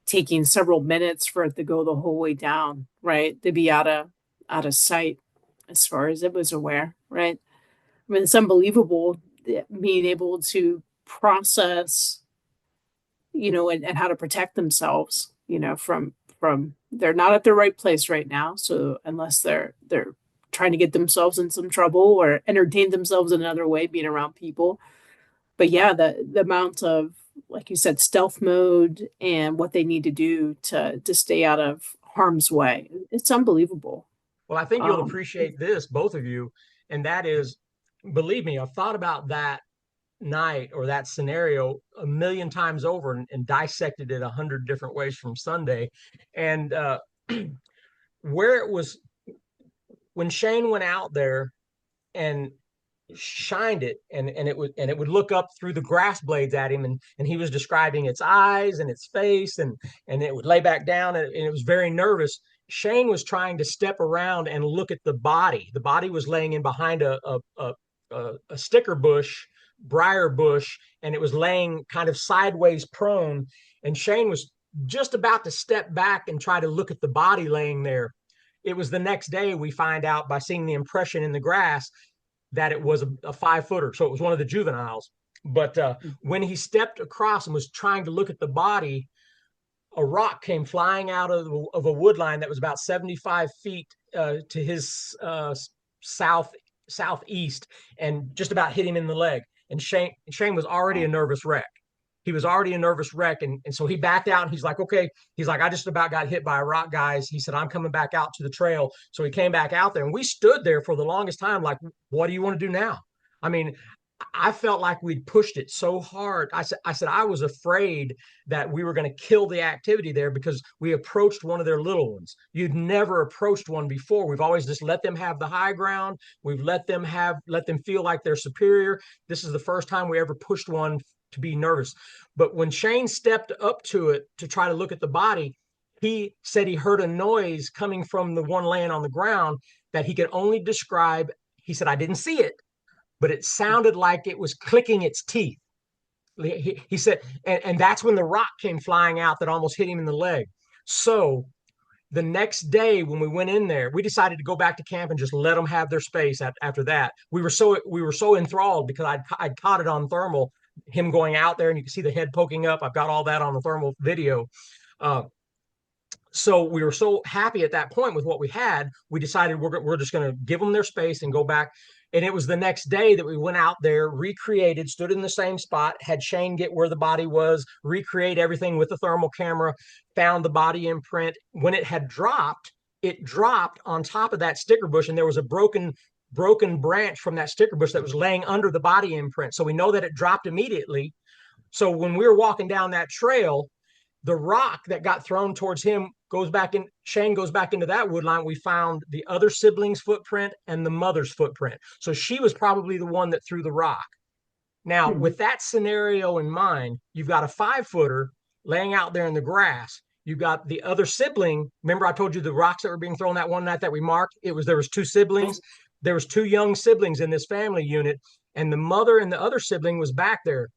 taking several minutes for it to go the whole way down, right? To be out of sight as far as it was aware, right? I mean, it's unbelievable being able to process, and how to protect themselves, from they're not at the right place right now. So unless they're trying to get themselves in some trouble or entertain themselves in another way, being around people. But yeah, the amount of, like you said, stealth mode and what they need to do to stay out of harm's way, it's unbelievable. Well, I think you'll Um, appreciate this, both of you, and that is, believe me, I've thought about that night or that scenario a million times over and dissected it 100 different ways from Sunday. And where it was when Shane went out there and shined it and it would look up through the grass blades at him and he was describing its eyes and its face and it would lay back down and it was very nervous. Shane was trying to step around and look at the body was laying in behind a sticker bush, briar bush, and it was laying kind of sideways prone, and Shane was just about to step back and try to look at the body laying there. It was the next day we find out by seeing the impression in the grass that it was a 5 footer. So it was one of the juveniles. But when he stepped across and was trying to look at the body, a rock came flying out of a wood line that was about 75 feet to his southeast and just about hit him in the leg. And Shane was already a nervous wreck. He was already a nervous wreck. And so he backed out and he's like, okay, he's like, I just about got hit by a rock, guys. He said, I'm coming back out to the trail. So he came back out there and we stood there for the longest time. Like, what do you want to do now? I mean, I felt like we'd pushed it so hard. I said, I was afraid that we were going to kill the activity there because we approached one of their little ones. You'd never approached one before. We've always just let them have the high ground. We've let them feel like they're superior. This is the first time we ever pushed one to be nervous. But when Shane stepped up to it to try to look at the body, he said he heard a noise coming from the one laying on the ground that he could only describe. He said, I didn't see it, but it sounded like it was clicking its teeth. He said, and that's when the rock came flying out that almost hit him in the leg. So the next day when we went in there, we decided to go back to camp and just let them have their space. After that, we were so enthralled because I'd caught it on thermal, him going out there, and you can see the head poking up. I've got all that on the thermal video. Uh, so we were so happy at that point with what we had, we decided we're just going to give them their space and go back. And it was the next day that we went out there, recreated, stood in the same spot, had Shane get where the body was, recreate everything with the thermal camera, found the body imprint. When it had dropped, it dropped on top of that sticker bush, and there was a broken branch from that sticker bush that was laying under the body imprint. So we know that it dropped immediately. So when we were walking down that trail, the rock that got thrown towards him goes back in. Shane goes back into that wood line. We found the other sibling's footprint and the mother's footprint. So she was probably the one that threw the rock. Now, with that scenario in mind, you've got a 5 footer laying out there in the grass. You've got the other sibling. Remember, I told you the rocks that were being thrown that one night that we marked? There was two siblings. There was two young siblings in this family unit, and the mother and the other sibling was back there.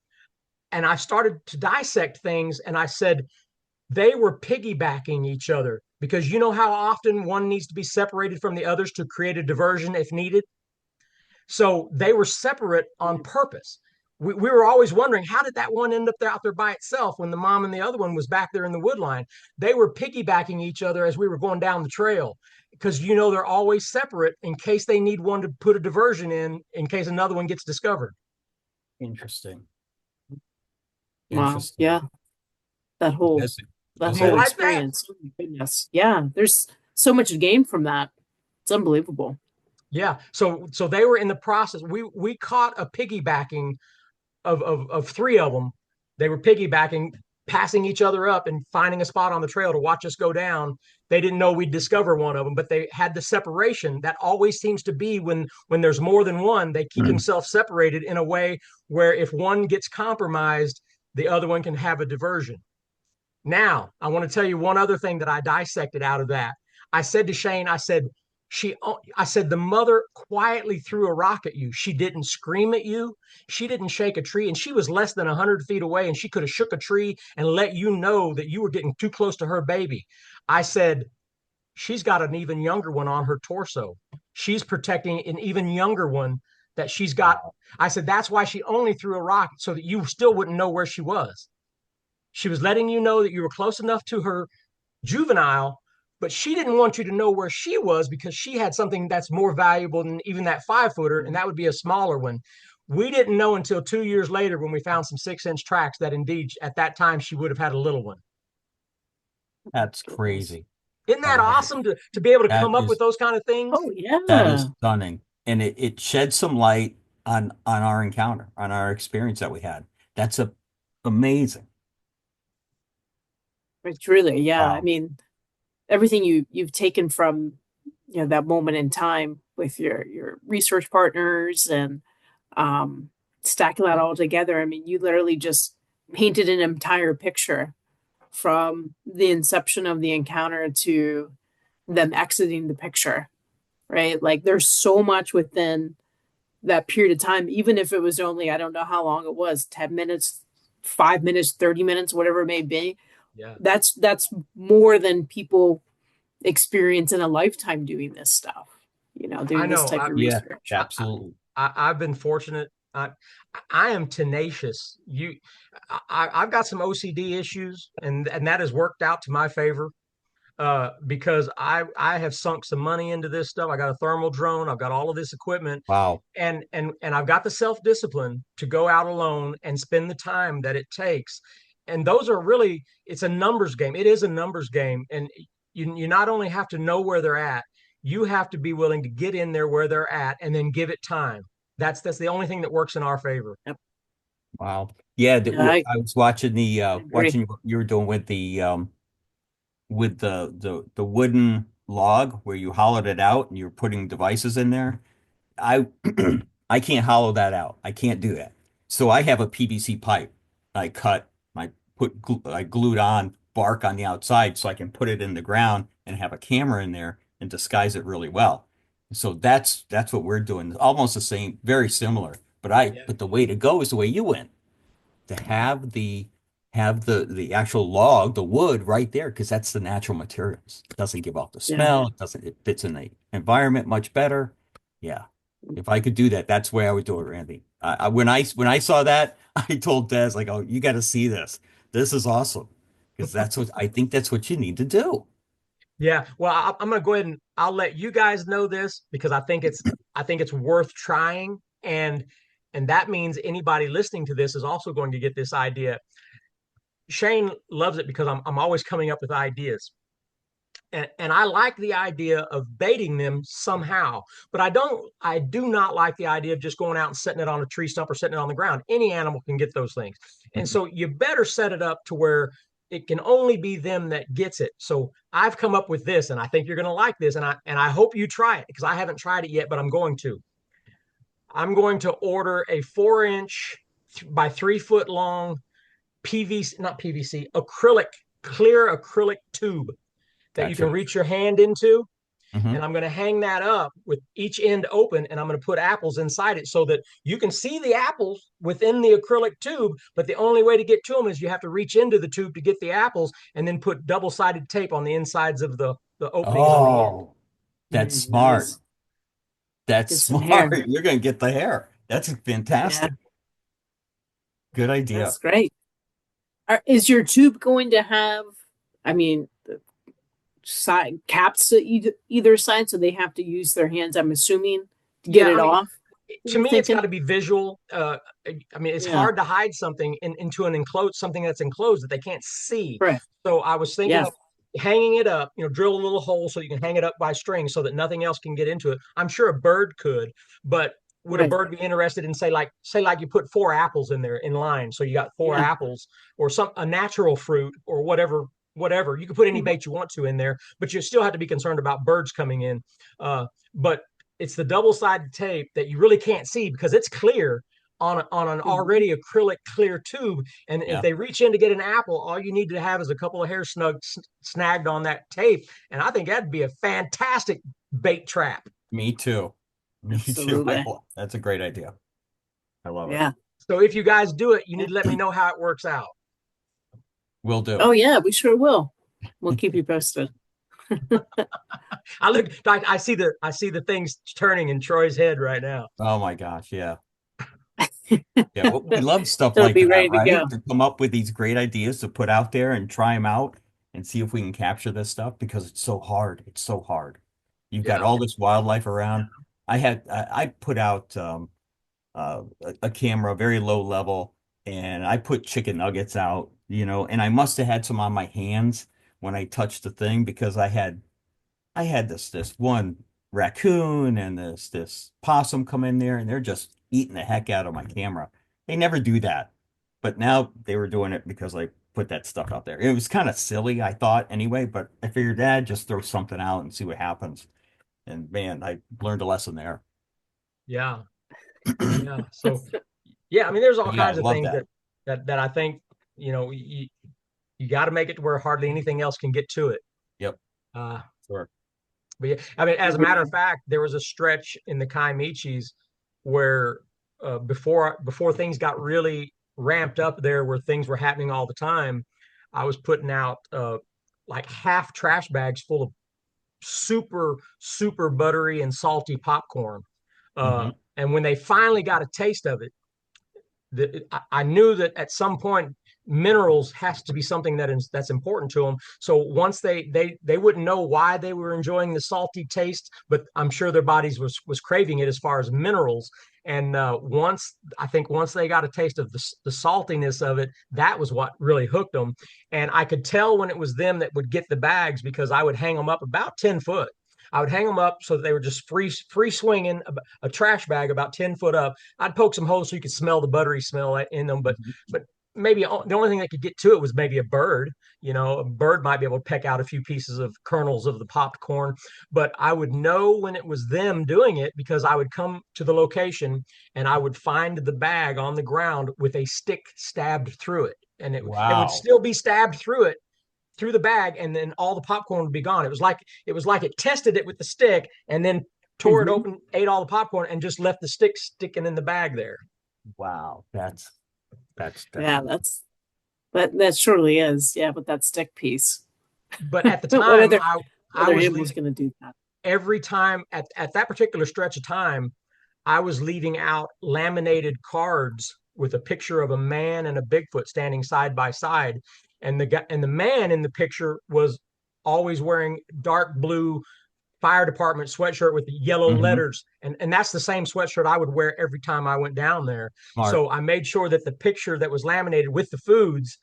And I started to dissect things, and I said they were piggybacking each other because you know how often one needs to be separated from the others to create a diversion if needed. So they were separate on purpose. We were always wondering, how did that one end up there out there by itself when the mom and the other one was back there in the wood line? They were piggybacking each other as we were going down the trail because you know they're always separate in case they need one to put a diversion in case another one gets discovered. Interesting. Wow. Yeah. That whole Yes. that Is whole that- experience. Oh my goodness. Yeah. There's so much gain from that. It's unbelievable. Yeah. So they were in the process. We caught a piggybacking of three of them. They were piggybacking, passing each other up and finding a spot on the trail to watch us go down. They didn't know we'd discover one of them, but they had the separation that always seems to be when there's more than one, they keep themselves separated in a way where if one gets compromised, the other one can have a diversion. Now, I want to tell you one other thing that I dissected out of that. I said to Shane, I said, the mother quietly threw a rock at you. She didn't scream at you. She didn't shake a tree. And she was less than 100 feet away. And she could have shook a tree and let you know that you were getting too close to her baby. I said, she's got an even younger one on her torso. She's protecting an even younger one that she's got. I said, that's why she only threw a rock so that you still wouldn't know where she was. She was letting you know that you were close enough to her juvenile, but she didn't want you to know where she was because she had something that's more valuable than even that 5 footer, and that would be a smaller one. We didn't know until 2 years later when we found some 6-inch tracks that indeed at that time she would have had a little one. That's crazy. Isn't that awesome to be able to That come up is- with those kind of things? Oh yeah. That is stunning. And it sheds some light on our encounter, on our experience that we had. That's amazing. It's really, yeah. I Wow. mean, everything you've taken from, that moment in time with your research partners and um stacking that all together. I mean, you literally just painted an entire picture from the inception of the encounter to them exiting the picture, right? Like there's so much within that period of time, even if it was only, I don't know how long it was, 10 minutes, 5 minutes, 30 minutes, whatever it may be. Yeah. That's more than people experience in a lifetime doing this stuff, I doing this know. type of Yeah, research. absolutely. I've been fortunate. I am tenacious. I've got some OCD issues, and that has worked out to my favor. Because I have sunk some money into this stuff. I got a thermal drone. I've got all of this equipment, Wow. and I've got the self discipline to go out alone and spend the time that it takes. And those are really, it's a numbers game. It is a numbers game, and you not only have to know where they're at, you have to be willing to get in there where they're at and then give it time. That's the only thing that works in our favor. Yep. Wow. Yeah, Yeah, I I was watching the agree. watching what you were doing with the wooden log where you hollowed it out and you're putting devices in there. I I can't hollow that out. I can't do that. So I have a PVC pipe. I cut, I glued on bark on the outside so I can put it in the ground and have a camera in there and disguise it really well. So that's what we're doing. Almost the same, very similar. Yeah. But the way to go is the way you went. To have the actual log, the wood right there, because that's the natural materials. It doesn't give off the Yeah. smell. It fits in the environment much better. Yeah. If I could do that, that's the way I would do it, Randy. When I saw that, I told Des, like, oh, you got to see this. This is awesome. Because I think that's what you need to do. Yeah, well, I'm gonna go ahead and I'll let you guys know this because I think it's worth trying, and that means anybody listening to this is also going to get this idea. Shane loves it because I'm always coming up with ideas. And I like the idea of baiting them somehow, but I do not like the idea of just going out and setting it on a tree stump or setting it on the ground. Any animal can get those things. And so you better set it up to where it can only be them that gets it. So I've come up with this, and I think you're going to like this, and I hope you try it because I haven't tried it yet, but I'm going to. I'm going to order a 4 inch by 3 foot long PVC, not PVC, acrylic, clear acrylic tube that you can Gotcha. reach your hand into. And Hmm. I'm going to hang that up with each end open, and I'm going to put apples inside it so that you can see the apples within the acrylic tube. But the only way to get to them is you have to reach into the tube to get the apples, and then put double-sided tape on the insides of the openings on the end. Oh, that's smart. Nice. That's Get some hair. smart. You're going to get the hair. That's Yeah, fantastic. Good idea. that's great. Is your tube going to have, I mean, the side caps to either side, so they have to use their hands, I'm assuming, to get Yeah, it I mean, off? to You're me, it's got thinking? to be visual. I mean, it's Yeah, hard to hide something into an enclosed something that's enclosed that they can't see. correct. So I was thinking Yeah, of hanging it up. Drill a little hole so you can hang it up by string so that nothing else can get into it. I'm sure a bird could, but would a right. bird be interested in say like you put four apples in there in line, so you got four Yeah. apples or a natural fruit or whatever you can put any Mhm. bait you want to in there, but you still have to be concerned about birds coming in. But it's the double-sided tape that you really can't see because it's clear on an Mhm. already acrylic clear tube. And if Yeah, they reach in to get an apple, all you need to have is a couple of hairs snagged on that tape. And I think that'd be a fantastic bait trap. me too. Me too. Absolutely. That's a great idea. I love it. Yeah. So if you guys do it, you need Yeah. to let me know how it works out. Will do. Oh yeah, we sure will. We'll keep you posted. I see the things turning in Troy's head right now. Oh my gosh, yeah. Yeah, well, we love stuff He'll like be that, ready to right? go. To come up with these great ideas to put out there and try them out and see if we can capture this stuff because it's so hard. It's so hard. You've got Yeah. all this wildlife around. I put out a camera very low level and I put chicken nuggets out, and I must have had some on my hands when I touched the thing because I had this one. raccoon and this possum come in there and they're just eating the heck out of my camera. They never do that. But now they were doing it because I put that stuff out there. It was kind of silly, I thought anyway, but I figured, just throw something out and see what happens. And man, I learned a lesson there. Yeah. Yeah. So yeah, I mean, there's all But yeah, I kinds of love things that. that I think, you got to make it to where hardly anything else can get to it. Yep. Uh, Sure. but yeah, I mean, as a matter of Agreed. fact, there was a stretch in the Kiamichis where before things got really ramped up there, where things were happening all the time, I was putting out like half trash bags full of super super buttery and salty popcorn. Hmm. And when they finally got a taste of it, I knew that at some point minerals has to be something that's important to them. So once they wouldn't know why they were enjoying the salty taste, but I'm sure their bodies was craving it as far as minerals. And once they got a taste of the saltiness of it, that was what really hooked them. And I could tell when it was them that would get the bags because I would hang them up about 10 foot. I would hang them up so that they were just free swinging a trash bag about 10 foot up. I'd poke some holes so you could smell the buttery smell in them, but maybe the only thing that could get to it was maybe a bird. A bird might be able to peck out a few pieces of kernels of the popped corn, but I would know when it was them doing it because I would come to the location and I would find the bag on the ground with a stick stabbed through it, and it would Wow. still be stabbed through it through the bag, and then all the popcorn would be gone. It was like it tested it with the stick and then tore it Hmm. open, ate all the popcorn, and just left the stick sticking in the bag there. Wow. That's Yeah, definitely that surely is. Yeah, with that stick piece. But at the What time, I other was animal's leaving going to do that? every time at that particular stretch of time. I was leaving out laminated cards with a picture of a man and a Bigfoot standing side by side, and the man in the picture was always wearing dark blue fire department sweatshirt with the yellow hmm letters, and that's the same sweatshirt I would wear every time I went down there. smart. So I made sure that the picture that was laminated with the foods,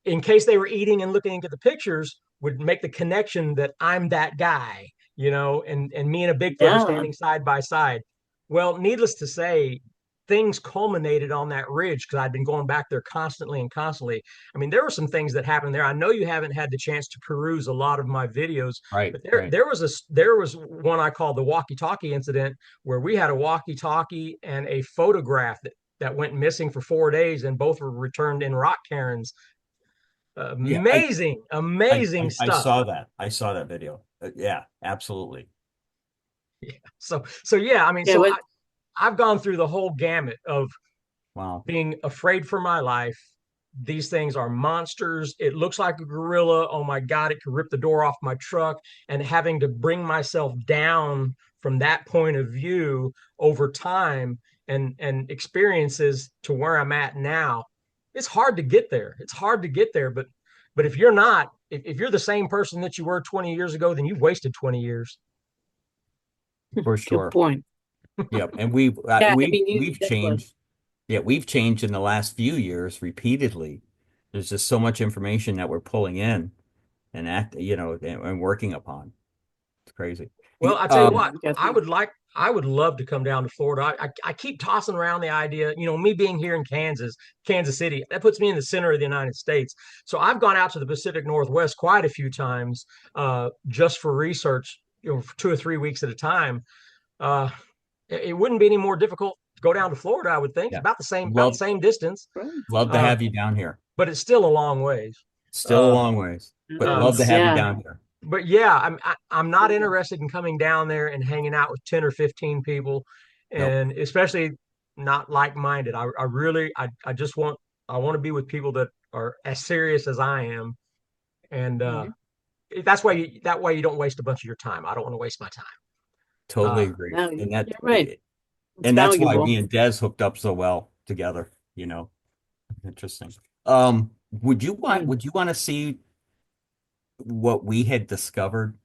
in case they were eating and looking at the pictures, would make the connection that I'm that guy, and me and a Bigfoot are Yeah. standing side by side. Well, needless to say, things culminated on that ridge because I'd been going back there constantly and constantly. I mean, there were some things that happened there. I know you haven't had the chance to peruse a lot of my videos, Right. but there Right. there was one I called the walkie-talkie incident where we had a walkie-talkie and a photograph that went missing for 4 days, and both were returned in rock cairns. Yeah. Amazing, amazing I stuff. saw that. I saw that video. Yeah, absolutely. Yeah. So yeah, I mean, Yeah, what I've gone through the whole gamut of Wow. being afraid for my life. These things are monsters. It looks like a gorilla. Oh my God, it could rip the door off my truck. And having to bring myself down from that point of view over time and experiences to where I'm at now, it's hard to get there. It's hard to get there. But if you're not, if you're the same person that you were 20 years ago, then you've wasted 20 years. For good sure. point. Yep. And we've Yeah, I mean, you we've definitely. changed. Yeah, we've changed in the last few years repeatedly. There's just so much information that we're pulling in and and working upon. It's crazy. Well, I tell you Yeah, what, you got the. I would love to come down to Florida. I keep tossing around the idea, me being here in Kansas City, that puts me in the center of the United States. So I've gone out to the Pacific Northwest quite a few times, just for research, for 2 or 3 weeks at a time. Uh, it wouldn't be any more difficult to go down to Florida, I would think. It's Yeah. about the Love same distance, Right. love to uh, have you down here. but it's still a long ways. Still a Uh, long ways, It but uh, love to is. have you Yeah. down here. but yeah, I'm not interested in coming down there and hanging out with 10 or 15 people, Nope. and especially not like-minded. I really I just want to be with people that are as serious as I am, and Mhm. that way you don't waste a bunch of your time. I don't want to waste my time. Totally agree. No, you're right. It's And that's why valuable. me and Des hooked up so well together, you know. Interesting. Mm. Would you want to see what we had discovered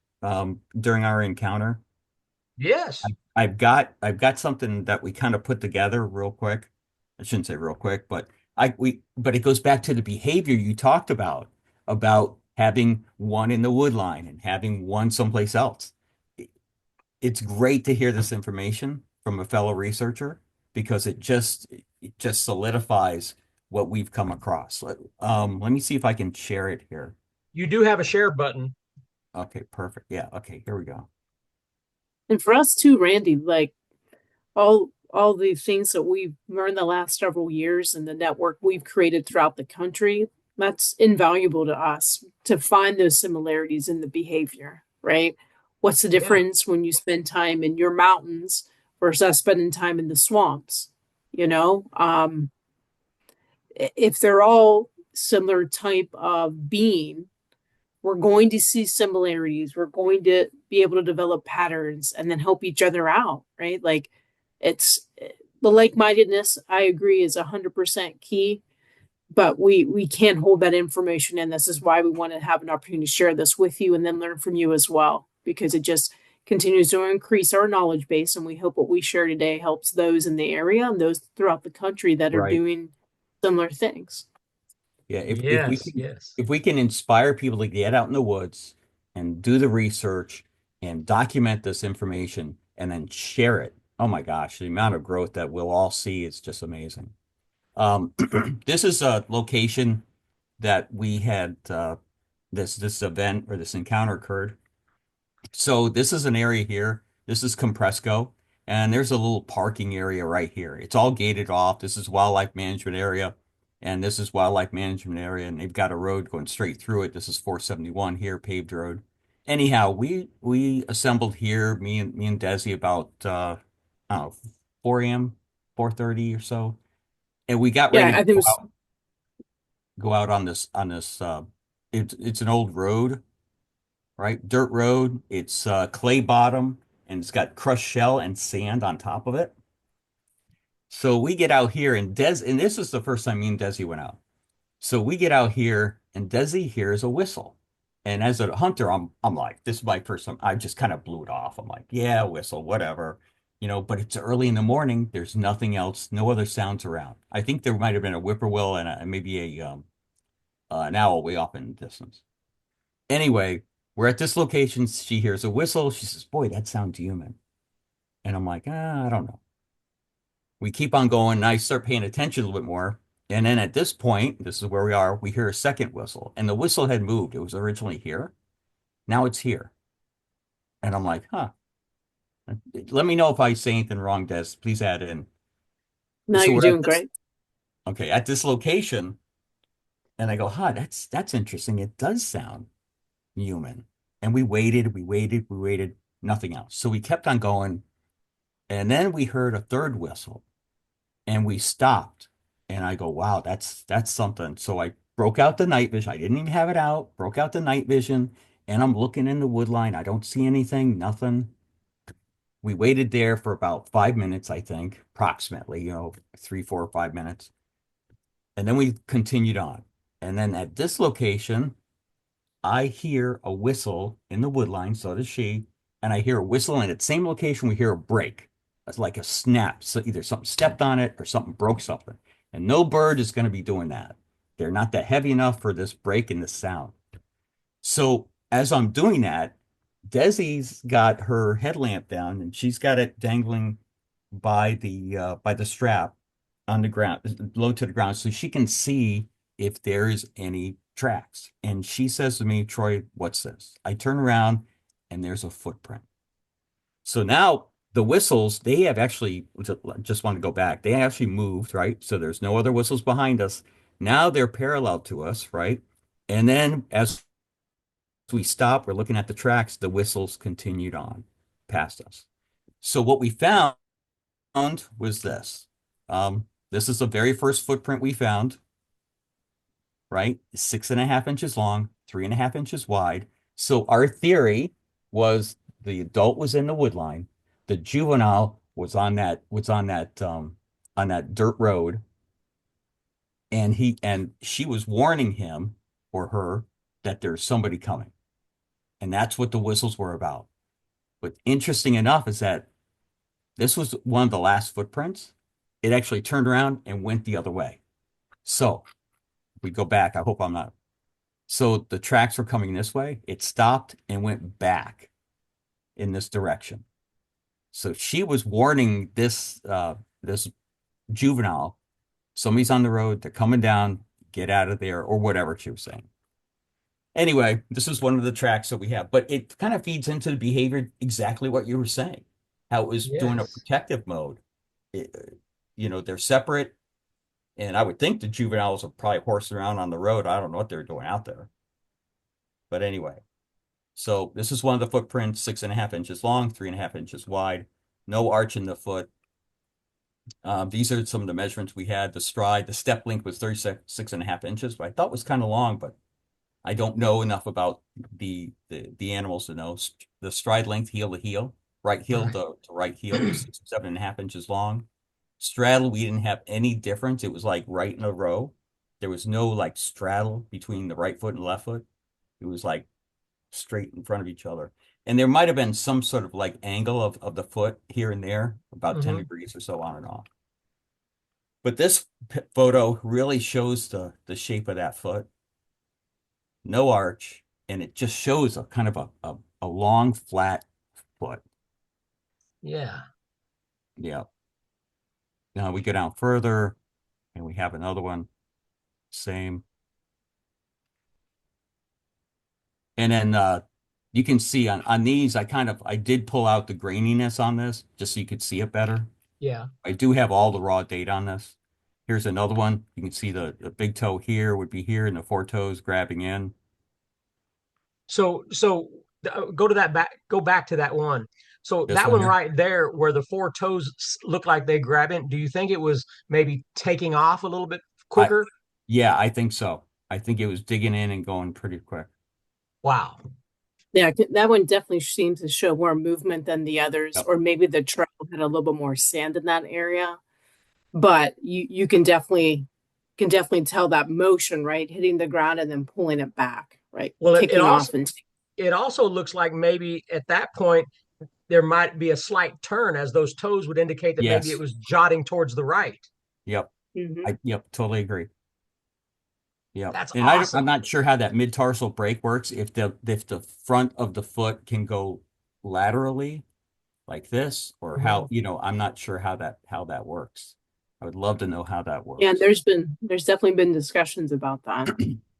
during our encounter? Yes. I've got something that we kind of put together real quick. I shouldn't say real quick, but but it goes back to the behavior you talked about having one in the wood line and having one someplace else. it's great to hear this information from a fellow researcher because it just solidifies what we've come across. Let me see if I can share it here. You do have a share button. Okay, perfect. Yeah, okay, here we go. And for us too, Randy, like all the things that we've learned the last several years and the network we've created throughout the country, that's invaluable to us to find those similarities in the behavior, right? What's the Yeah. difference when you spend time in your mountains versus us spending time in the swamps? You know, if they're all similar type of being, we're going to see similarities. We're going to be able to develop patterns and then help each other out, right? Like it's the like-mindedness, I agree, is 100% key, but we can't hold that information in. This is why we want to have an opportunity to share this with you and then learn from you as well, because it just continues to increase our knowledge base. And we hope what we share today helps those in the area and those throughout the country that are Right. doing similar things. Yeah, if we Yes, can yes. if we can inspire people to get out in the woods and do the research and document this information and then share it. Oh my gosh, the amount of growth that we'll all see is just amazing. Um, this is a location that we had this event or this encounter occurred. So this is an area here. This is Compresco, and there's a little parking area right here. It's all gated off. This is wildlife management area, and this is wildlife management area, and they've got a road going straight through it. This is 471 here, paved road. Anyhow, we assembled here, me and Desi about I don't know, 4 a.m., 4:30 or so, and we got Yeah, ready I to think it was. go out on this it's an old road, right? Dirt road. It's clay bottom and it's got crushed shell and sand on top of it. So we get out here and this is the first time me and Desi went out. So we get out here and Desi hears a whistle. And as a hunter, I'm like, this is my first time. I just kind of blew it off. I'm like, yeah, whistle, whatever. But it's early in the morning. There's nothing else, no other sounds around. I think there might have been a whippoorwill and maybe an owl way off in the distance. Anyway, we're at this location. She hears a whistle. She says, boy, that sounds human. And I'm like, I don't know. We keep on going, and I start paying attention a little bit more. And then at this point, this is where we are, we hear a second whistle. And the whistle had moved. It was originally here. Now it's here. And I'm like, huh. Let me know if I say anything wrong, Des. Please add in. No, So you're we're at doing this, great. okay, at this location, and I go, huh, that's interesting. It does sound human. And we waited, nothing else. So we kept on going. And then we heard a third whistle and we stopped. And I go, wow, that's something. So I broke out the night vision. I didn't even have it out, broke out the night vision, and I'm looking in the wood line. I don't see anything, nothing. We waited there for about 5 minutes, I think, approximately, 3, 4, 5 minutes. And then we continued on. And then at this location, I hear a whistle in the wood line, so does she. And I hear a whistle, and at the same location, we hear a break. It's like a snap. So either something stepped on it or something broke something. And no bird is going to be doing that. They're not that heavy enough for this break in this sound. So as I'm doing that, Desi's got her headlamp down and she's got it dangling by the strap on the ground, low to the ground, so she can see if there's any tracks. And she says to me, Troy, what's this? I turn around and there's a footprint. So now the whistles, they have actually, just want to go back, they actually moved, right? So there's no other whistles behind us. Now they're parallel to us, right? And then as we stop, we're looking at the tracks, the whistles continued on past us. So what we found was this. This is the very first footprint we found, right? 6.5 inches long, 3.5 inches wide. So our theory was the adult was in the wood line, the juvenile was on that dirt road, and she was warning him or her that there's somebody coming. And that's what the whistles were about. But interesting enough is that this was one of the last footprints. It actually turned around and went the other way. So we go back. I hope I'm not. So the tracks were coming this way. It stopped and went back in this direction. So she was warning this juvenile, somebody's on the road, they're coming down, get out of there, or whatever she was saying. Anyway, this is one of the tracks that we have, but it kind of feeds into the behavior exactly what you were saying, how it was doing a Yes. protective mode. They're separate, and I would think the juveniles are probably horsing around on the road. I don't know what they're doing out there. But anyway, so this is one of the footprints, 6.5 inches long, 3.5 inches wide, no arch in the foot. These are some of the measurements we had. The stride, the step length was 36.5 inches, but I thought was kind of long, but I don't know enough about the animals to know. The stride length, heel to heel, right heel Right. to right heel was 7.5 inches long. Straddle, we didn't have any difference. It was like right in a row. There was no like straddle between the right foot and left foot. It was like straight in front of each other. And there might have been some sort of like angle of the foot here and there, about 10 Hmm. degrees or so on and off. But this photo really shows the shape of that foot. No arch, and it just shows a kind of a long, flat foot. Yeah. Yeah. Now we go down further, and we have another one, same. And then you can see on these, I did pull out the graininess on this just so you could see it better. Yeah. I do have all the raw data on this. Here's another one. You can see the big toe here would be here, and the four toes grabbing in. Go back to that one. So This that one one here. right there, where the four toes look like they grab in, do you think it was maybe taking off a little bit I quicker? Yeah, I think so. I think it was digging in and going pretty quick. Wow. Yeah, that one definitely seems to show more movement than the others, Yep. or maybe the trail had a little bit more sand in that area. But you can definitely tell that motion, right? Hitting the ground and then pulling it back, right? Well, Kicking off and it also looks like maybe at that point there might be a slight turn, as those toes would indicate that maybe it Yes. was jotting towards the right. Yep. Mhm. Yep, totally agree. Yep. That's And I'm awesome. not sure how that mid-tarsal break works. If the front of the foot can go laterally like this, or Mhm. how, I'm not sure how that works. I would love to know how that Yeah, and works. there's definitely been discussions about that.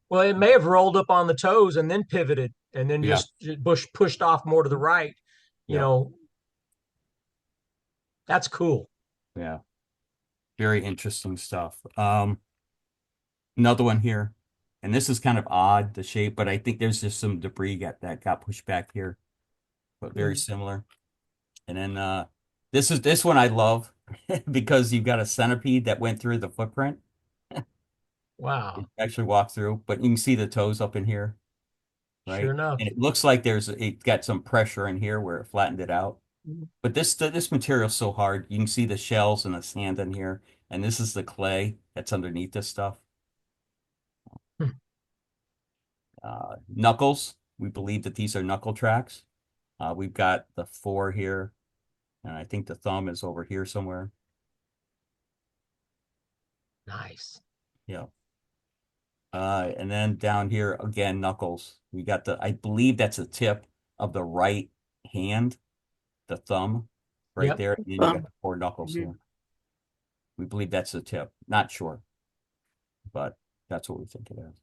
Well, it may have rolled up on the toes and then pivoted and then Yeah. just pushed off more to the right. You Yep. know, that's cool. Yeah. Very interesting stuff. Another one here, and this is kind of odd, the shape, but I think there's just some debris that got pushed back here, but very Mm. similar. And then this one I love because you've got a centipede that went through the footprint. It Wow. actually walked through, but you can see the toes up in here, Sure right? enough. And it looks like it got some pressure in here where it flattened it out. But this material's so hard. You can see the shells and the sand in here, and this is the clay that's underneath this stuff. Hmm. Knuckles. We believe that these are knuckle tracks. We've got the four here, and I think the thumb is over here somewhere. Nice. Yeah. And then down here again, knuckles. We got I believe that's the tip of the right hand, the thumb right Yep. there. And then you got Um, the four knuckles mhm. here. We believe that's the tip. Not sure, but that's what we think it is.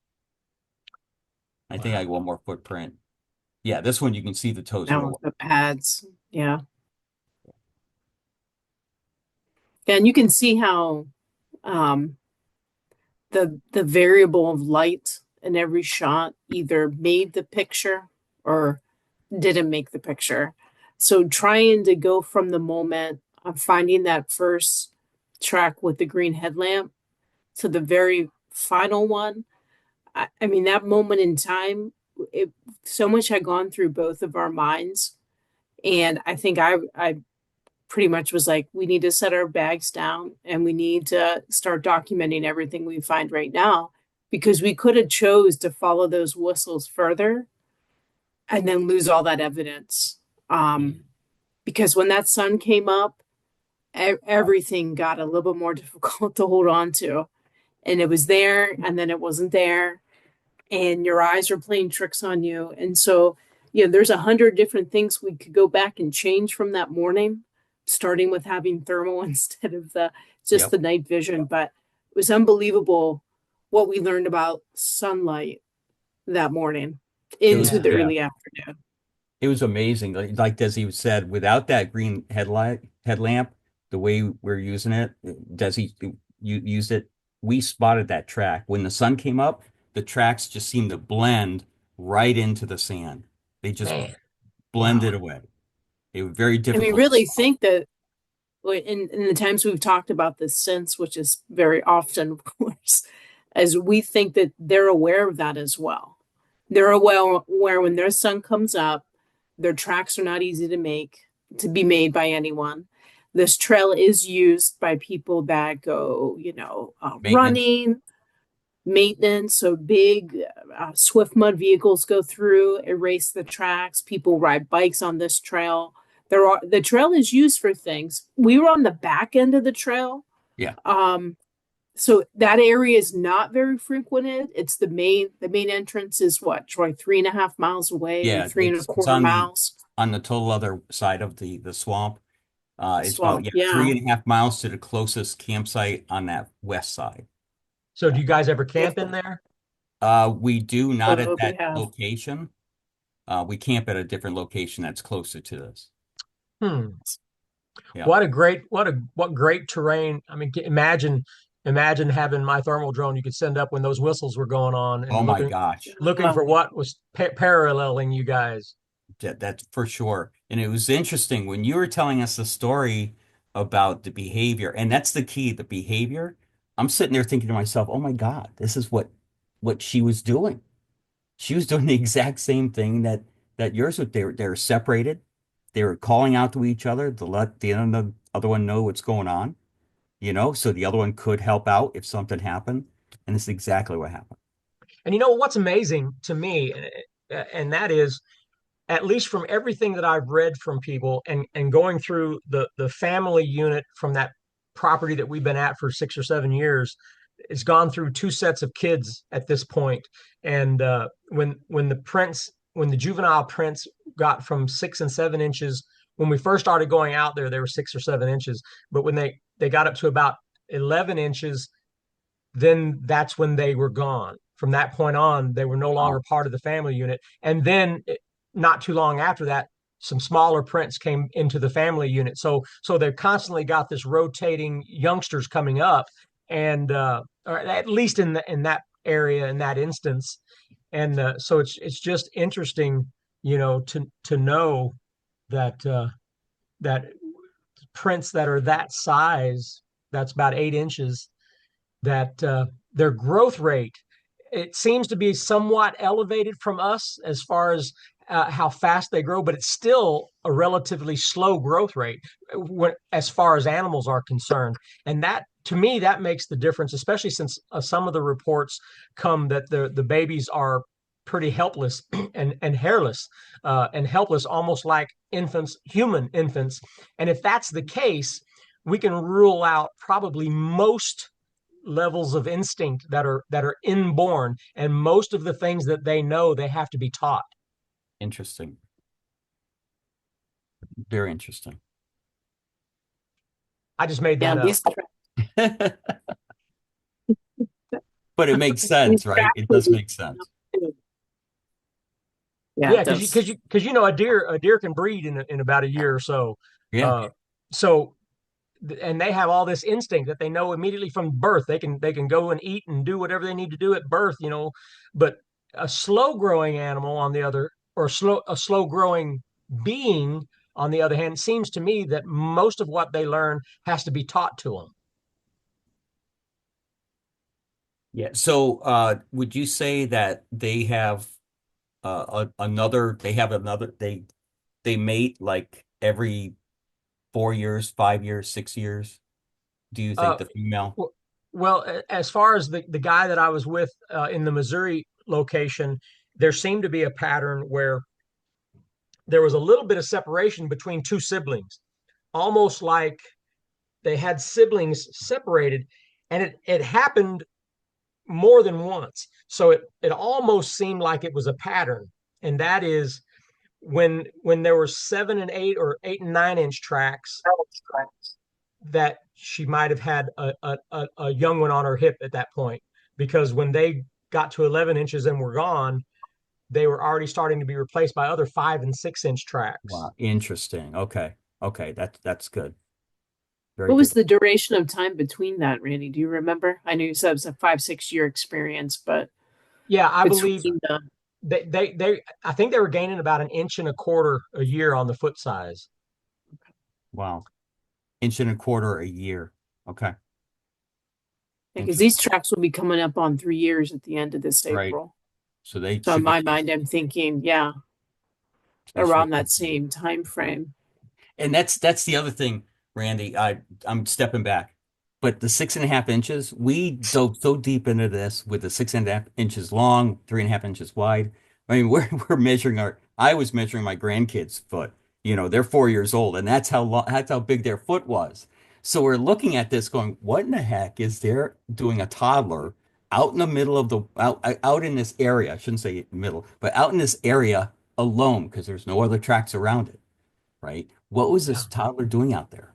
I think I got Wow. one more footprint. Yeah, this one you can see the toes That real was well. the pads. Yeah. And you can see how um the variable of light in every shot either made the picture or didn't make the picture. So trying to go from the moment of finding that first track with the green headlamp to the very final one, I mean that moment in time, it so much had gone through both of our minds, and I think I pretty much was like, we need to set our bags down and we need to start documenting everything we find right now, because we could have chose to follow those whistles further and then lose all that evidence. Yeah. Um, because when that sun came up, everything got a little bit more difficult to hold on to. And it was there, and then it wasn't there, and your eyes are playing tricks on you. And so, there's 100 different things we could go back and change from that morning. starting with having thermal instead of the just Yep. the night vision. But it was unbelievable what we learned about sunlight that morning It was, into Yeah. the yeah, early afternoon. it was amazing. Like Desi said, without that green headlamp, the way we're using it, Desi you used it. We spotted that track when the sun came up. The tracks just seemed to blend right into the sand. They just Man. Wow. blended away. It was very And we difficult to really spot. think that in the times we've talked about this since, which is very often, of course, as we think that they're aware of that as well. They're aware when their sun comes up, their tracks are not easy to be made by anyone. This trail is used by people that go, Maintenance. running, maintenance. So big, swift mud vehicles go through, erase the tracks. People ride bikes on this trail. The trail is used for things. We were on the back end of the trail. Yeah. So that area is not very frequented. It's the main entrance is what, Troy, 3.5 miles away or Yeah, three and a it's quarter miles. on the total other side of the swamp. It's about, Swamp, yeah, yeah. 3.5 miles to the closest campsite on that west side. So do Yeah. you guys ever If camp in there? We do not at we that have. location. We camp at a different location that's closer to this. Hmm. Yeah. What great terrain. I mean, imagine having my thermal drone you could send up when those whistles were going on and Oh my gosh. looking Uh, for what was paralleling you guys. That's for sure. And it was interesting when you were telling us the story about the behavior, and that's the key, the behavior. I'm sitting there thinking to myself, oh my God, this is what she was doing. She was doing the exact same thing that yours was. They were separated. They were calling out to each other to let other one know what's going on, so the other one could help out if something happened. And this is exactly what happened. And you know what's amazing to me, and that is, at least from everything that I've read from people and going through the family unit from that property that we've been at for 6 or 7 years, it's gone through two sets of kids at this point. And when the juvenile prints got from 6 and 7 inches, when we first started going out there, they were 6 or 7 inches. But when they got up to about 11 inches, then that's when they were gone. From that point on, they were no longer Wow. part of the family unit. And then not too long after that, some smaller prints came into the family unit. So they've constantly got this rotating youngsters coming up, and or at least in that area in that instance. And so it's just interesting, to know that that prints that are that size, that's about 8 inches, that their growth rate, it seems to be somewhat elevated from us as far as how fast they grow, but it's still a relatively slow growth rate as far as animals are concerned. And that, to me, that makes the difference, especially since some of the reports come that the babies are pretty helpless and hairless and helpless, almost like infants, human infants. And if that's the case, we can rule out probably most levels of instinct that are inborn, and most of the things that they know, they have to be taught. Interesting. Very interesting. I just made Yeah, that up. But it makes these sense, right? It does make sense. Yeah, Yeah, it does. because a deer can breed in about a year or so. Yeah. So and they have all this instinct that they know immediately from birth. They can go and eat and do whatever they need to do at birth, but a slow growing animal on the other, or a slow growing being on the other hand, seems to me that most of what they learn has to be taught to them. Yeah. So, would you say that they have they mate like every 4 years, 5 years, 6 years? Do you think Uh, the female? well, as far as the guy that I was with in the Missouri location, there seemed to be a pattern where there was a little bit of separation between two siblings, almost like they had siblings separated, and it happened more than once. So it almost seemed like it was a pattern, and that is when there were 7 and 8 or 8 and 9 inch tracks, that she might have had a young one on her hip at that point, because when they got to 11 inches and were gone, they were already starting to be replaced by other 5 and 6 inch tracks. Wow, interesting. Okay. Okay, that's good. Very What was good. the duration of time between that, Randy? Do you remember? I know you said it was a 5, 6 year experience, but Yeah, I believe between the they I think they were gaining about 1.25 inches a year on the foot size. Wow. Inch and a quarter a year. Okay. because these Interesting. tracks will be coming up on 3 years at the end of this Right. April. So they So in should be my mind, I'm thinking, yeah, they should around that same time frame. And that's the other thing, Randy. I'm stepping back, but the 6.5 inches, we dove so deep into this with the 6.5 inches long, 3.5 inches wide. I mean, we're measuring I was measuring my grandkids' foot. They're 4 years old, and that's how big their foot was. So we're looking at this, going, what in the heck is there doing a toddler out in the middle of the out in this area? I shouldn't say middle, but out in this area alone because there's no other tracks around it, right? What was Yeah. this toddler doing out there?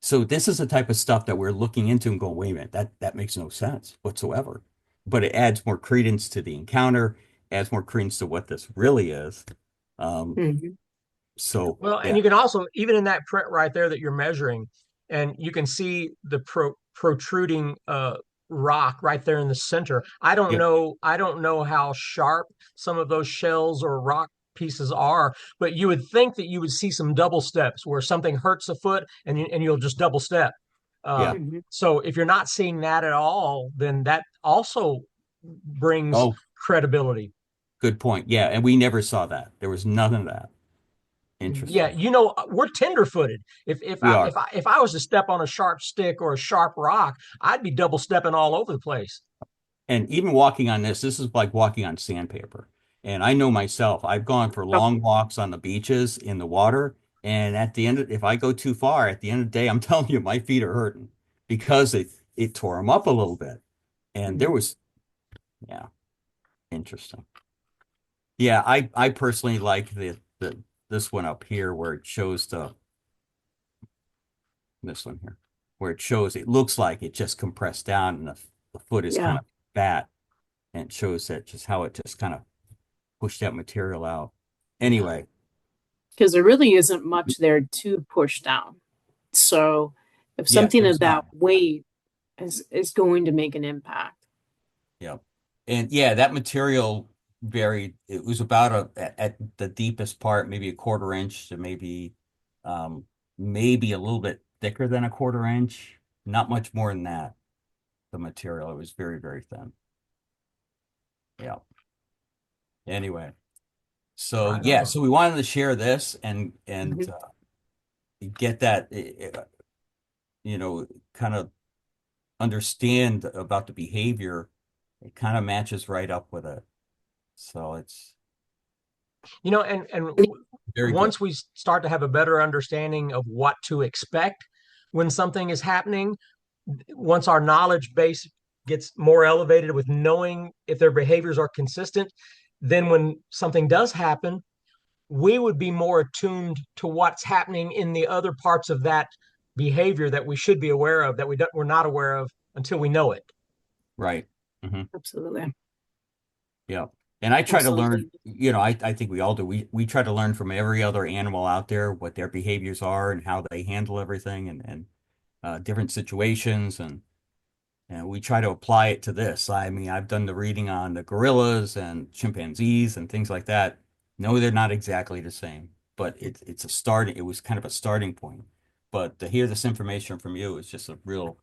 So this is the type of stuff that we're looking into and going, wait a minute, that makes no sense whatsoever. But it adds more credence to the encounter, adds more credence to what this really is. Um, Mhm. so Well, and yeah, you can also, even in that print right there that you're measuring, and you can see the protruding rock right there in the center. yep, I don't know how sharp some of those shells or rock pieces are, but you would think that you would see some double steps where something hurts a foot and you'll just double step. yeah. Mhm. So if you're not seeing that at all, then that also brings Oh, credibility. good point. Yeah, and we never saw that. There was none of that. Yeah, Interesting. we're tender-footed. We are. If I was to step on a sharp stick or a sharp rock, I'd be double stepping all over the place. And even walking on this is like walking on sandpaper. And I know myself, I've gone for Oh, long walks on the beaches in the water. And if I go too far, at the end of the day, I'm telling you, my feet are hurting because it tore them up a little bit. And there mhm. was, yeah, interesting. Yeah, I personally like this one up here where it shows this one here, where it looks like it just compressed down and the foot is kind Yeah, of fat, and it shows that just how it just kind of push that material out. Yeah. Anyway, because there really isn't much there to push down. So if yeah, something of there's that not. weight is going to make an impact. Yeah. And yeah, that material varied. It was about at the deepest part, maybe a quarter inch to um maybe a little bit thicker than a quarter inch. Not much more than that. The material. It was very, very thin. Yeah. Anyway, so Right yeah, on. so we wanted to share this and Mhm. get that kind of understand about the behavior. It kind of matches right up with it. So it's And very good. once we start to have a better understanding of what to expect when something is happening, once our knowledge base gets more elevated with knowing if their behaviors are consistent, then when something does happen, we would be more attuned to what's happening in the other parts of that behavior that we should be aware of that we're not aware of until we know it. Right. Hmm. Absolutely. Yeah. And I try to learn, Absolutely. I think we all do. We try to learn from every other animal out there what their behaviors are and how they handle everything and different situations and we try to apply it to this. I mean, I've done the reading on the gorillas and chimpanzees and things like that. No, they're not exactly the same, but it was kind of a starting point. But to hear this information from you is just a real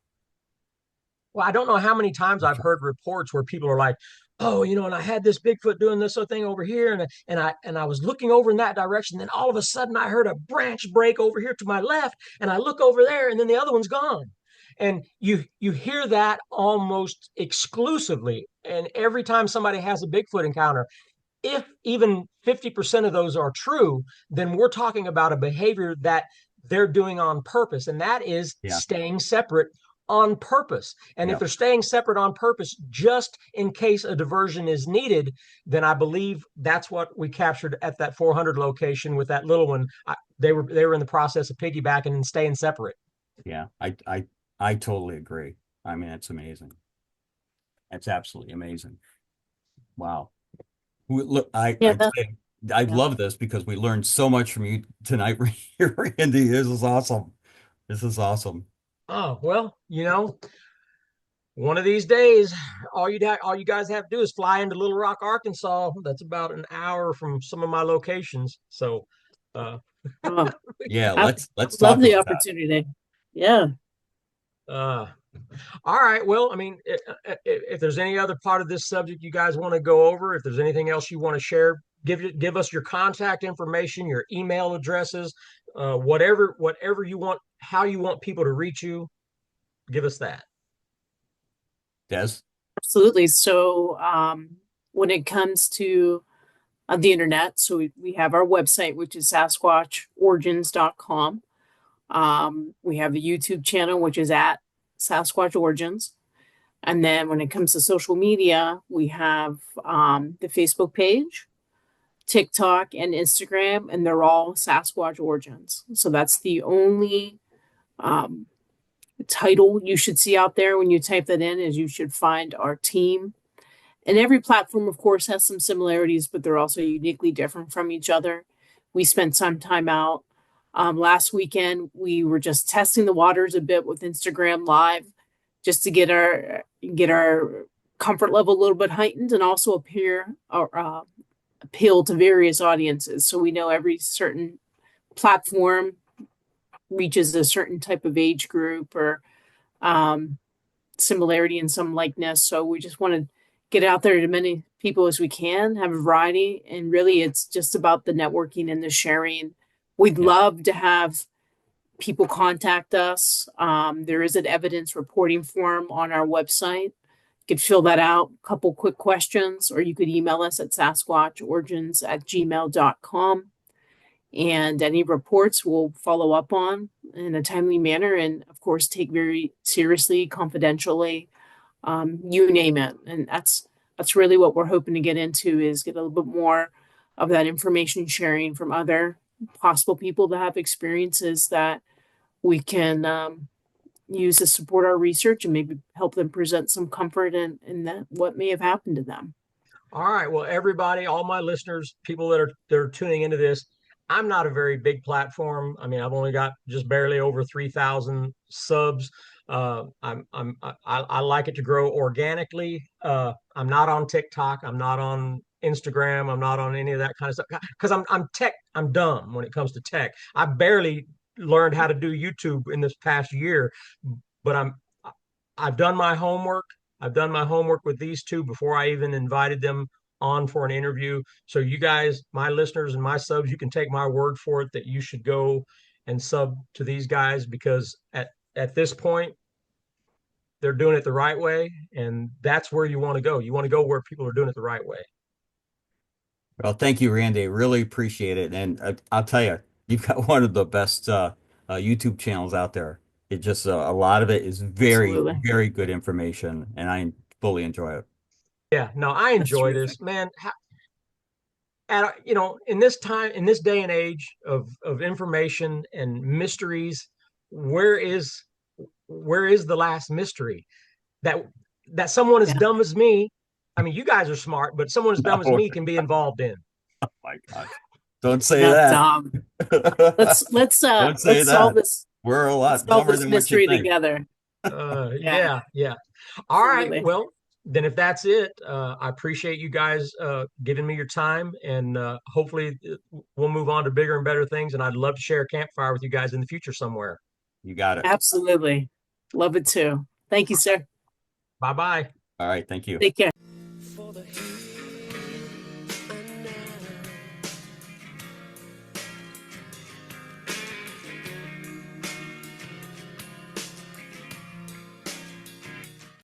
Well, I don't know how many times I've heard reports where people are like, "Oh, and I had this Bigfoot doing this other thing over here, and I was looking over in that direction. Then all of a sudden, I heard a branch break over here to my left, and I look over there, and then the other one's gone." And you hear that almost exclusively, and every time somebody has a Bigfoot encounter, if even 50% of those are true, then we're talking about a behavior that they're doing on purpose, and that is yeah, staying separate on purpose. And if yeah. they're staying separate on purpose just in case a diversion is needed, then I believe that's what we captured at that 400 location with that little one. they were in the process of piggybacking and staying separate. Yeah, I totally agree. I mean, it's amazing. That's absolutely amazing. Wow. Look, Yeah, I yeah. love this because we learned so much from you tonight, Randy. This is awesome. This is awesome. Oh, well, one of these days, all you guys have to do is fly into Little Rock, Arkansas. That's about an hour from some of my locations. So, uh, Oh, Yeah, I let's love talk the about that. opportunity. Yeah. uh, all right. Well, I mean, if there's any other part of this subject you guys want to go over, if there's anything else you want to share, give us your contact information, your email addresses, whatever you want, how you want people to reach you. Give us that. Des? Absolutely. So, when it comes to the internet, so we have our website, which is sasquatchorigins.com. We have a YouTube channel, which is at Sasquatch Origins. And then when it comes to social media, we have the Facebook page, TikTok, and Instagram, and they're all Sasquatch Origins. So that's the only um, title you should see out there when you type that in, is you should find our team. And every platform, of course, has some similarities, but they're also uniquely different from each other. We spent some time out last weekend. We were just testing the waters a bit with Instagram Live, just to get our comfort level a little bit heightened, and also appeal to various audiences. So we know every certain platform reaches a certain type of age group, or um, similarity and some likeness. So we just want to get out there to many people as we can, have a variety. And really, it's just about the networking and the sharing. We'd Yeah. love to have people contact us. There is an evidence reporting form on our website. You could fill that out, a couple quick questions, or you could email us at sasquatchorigins@gmail.com. And any reports we'll follow up on in a timely manner, and of course take very seriously, confidentially, you name it. And that's really what we're hoping to get into, is get a little bit more of that information sharing from other possible people that have experiences that we can use to support our research, and maybe help them present some comfort in that what may have happened to them. All right. Well, everybody, all my listeners, people that are tuning into this, I'm not a very big platform. I mean, I've only got just barely over 3,000 subs. I like it to grow organically. I'm not on TikTok. I'm not on Instagram. I'm not on any of that kind of stuff because I'm dumb when it comes to tech. I barely learned how to do YouTube in this past year, but I've done my homework. I've done my homework with these two before I even invited them on for an interview. So you guys, my listeners and my subs, you can take my word for it that you should go and sub to these guys, because at this point they're doing it the right way, and that's where you want to go. You want to go where people are doing it the right way. Well, thank you, Randy. Really appreciate it. And I'll tell you, you've got one of the best YouTube channels out there. It just a lot of it is very, Absolutely. very good information, and I fully enjoy it. Yeah, no, I That's enjoy terrific. this, man. In this time, in this day and age of information and mysteries, where is the last mystery? that that someone as Yeah. dumb as me, I mean, you guys are smart, but someone as dumb as No, me can be involved in. my gosh. Don't say Not that. dumb. Don't say Let's solve that. this. We're a Let's lot solve dumber this than what you mystery think. together. Yeah, Yeah, yeah. All right. absolutely. Well, then if that's it, I appreciate you guys giving me your time, and hopefully we'll move on to bigger and better things. And I'd love to share a campfire with you guys in the future somewhere. You got it. Absolutely. Love it too. Thank you, sir. Bye bye. All right. Thank you. Take care. For the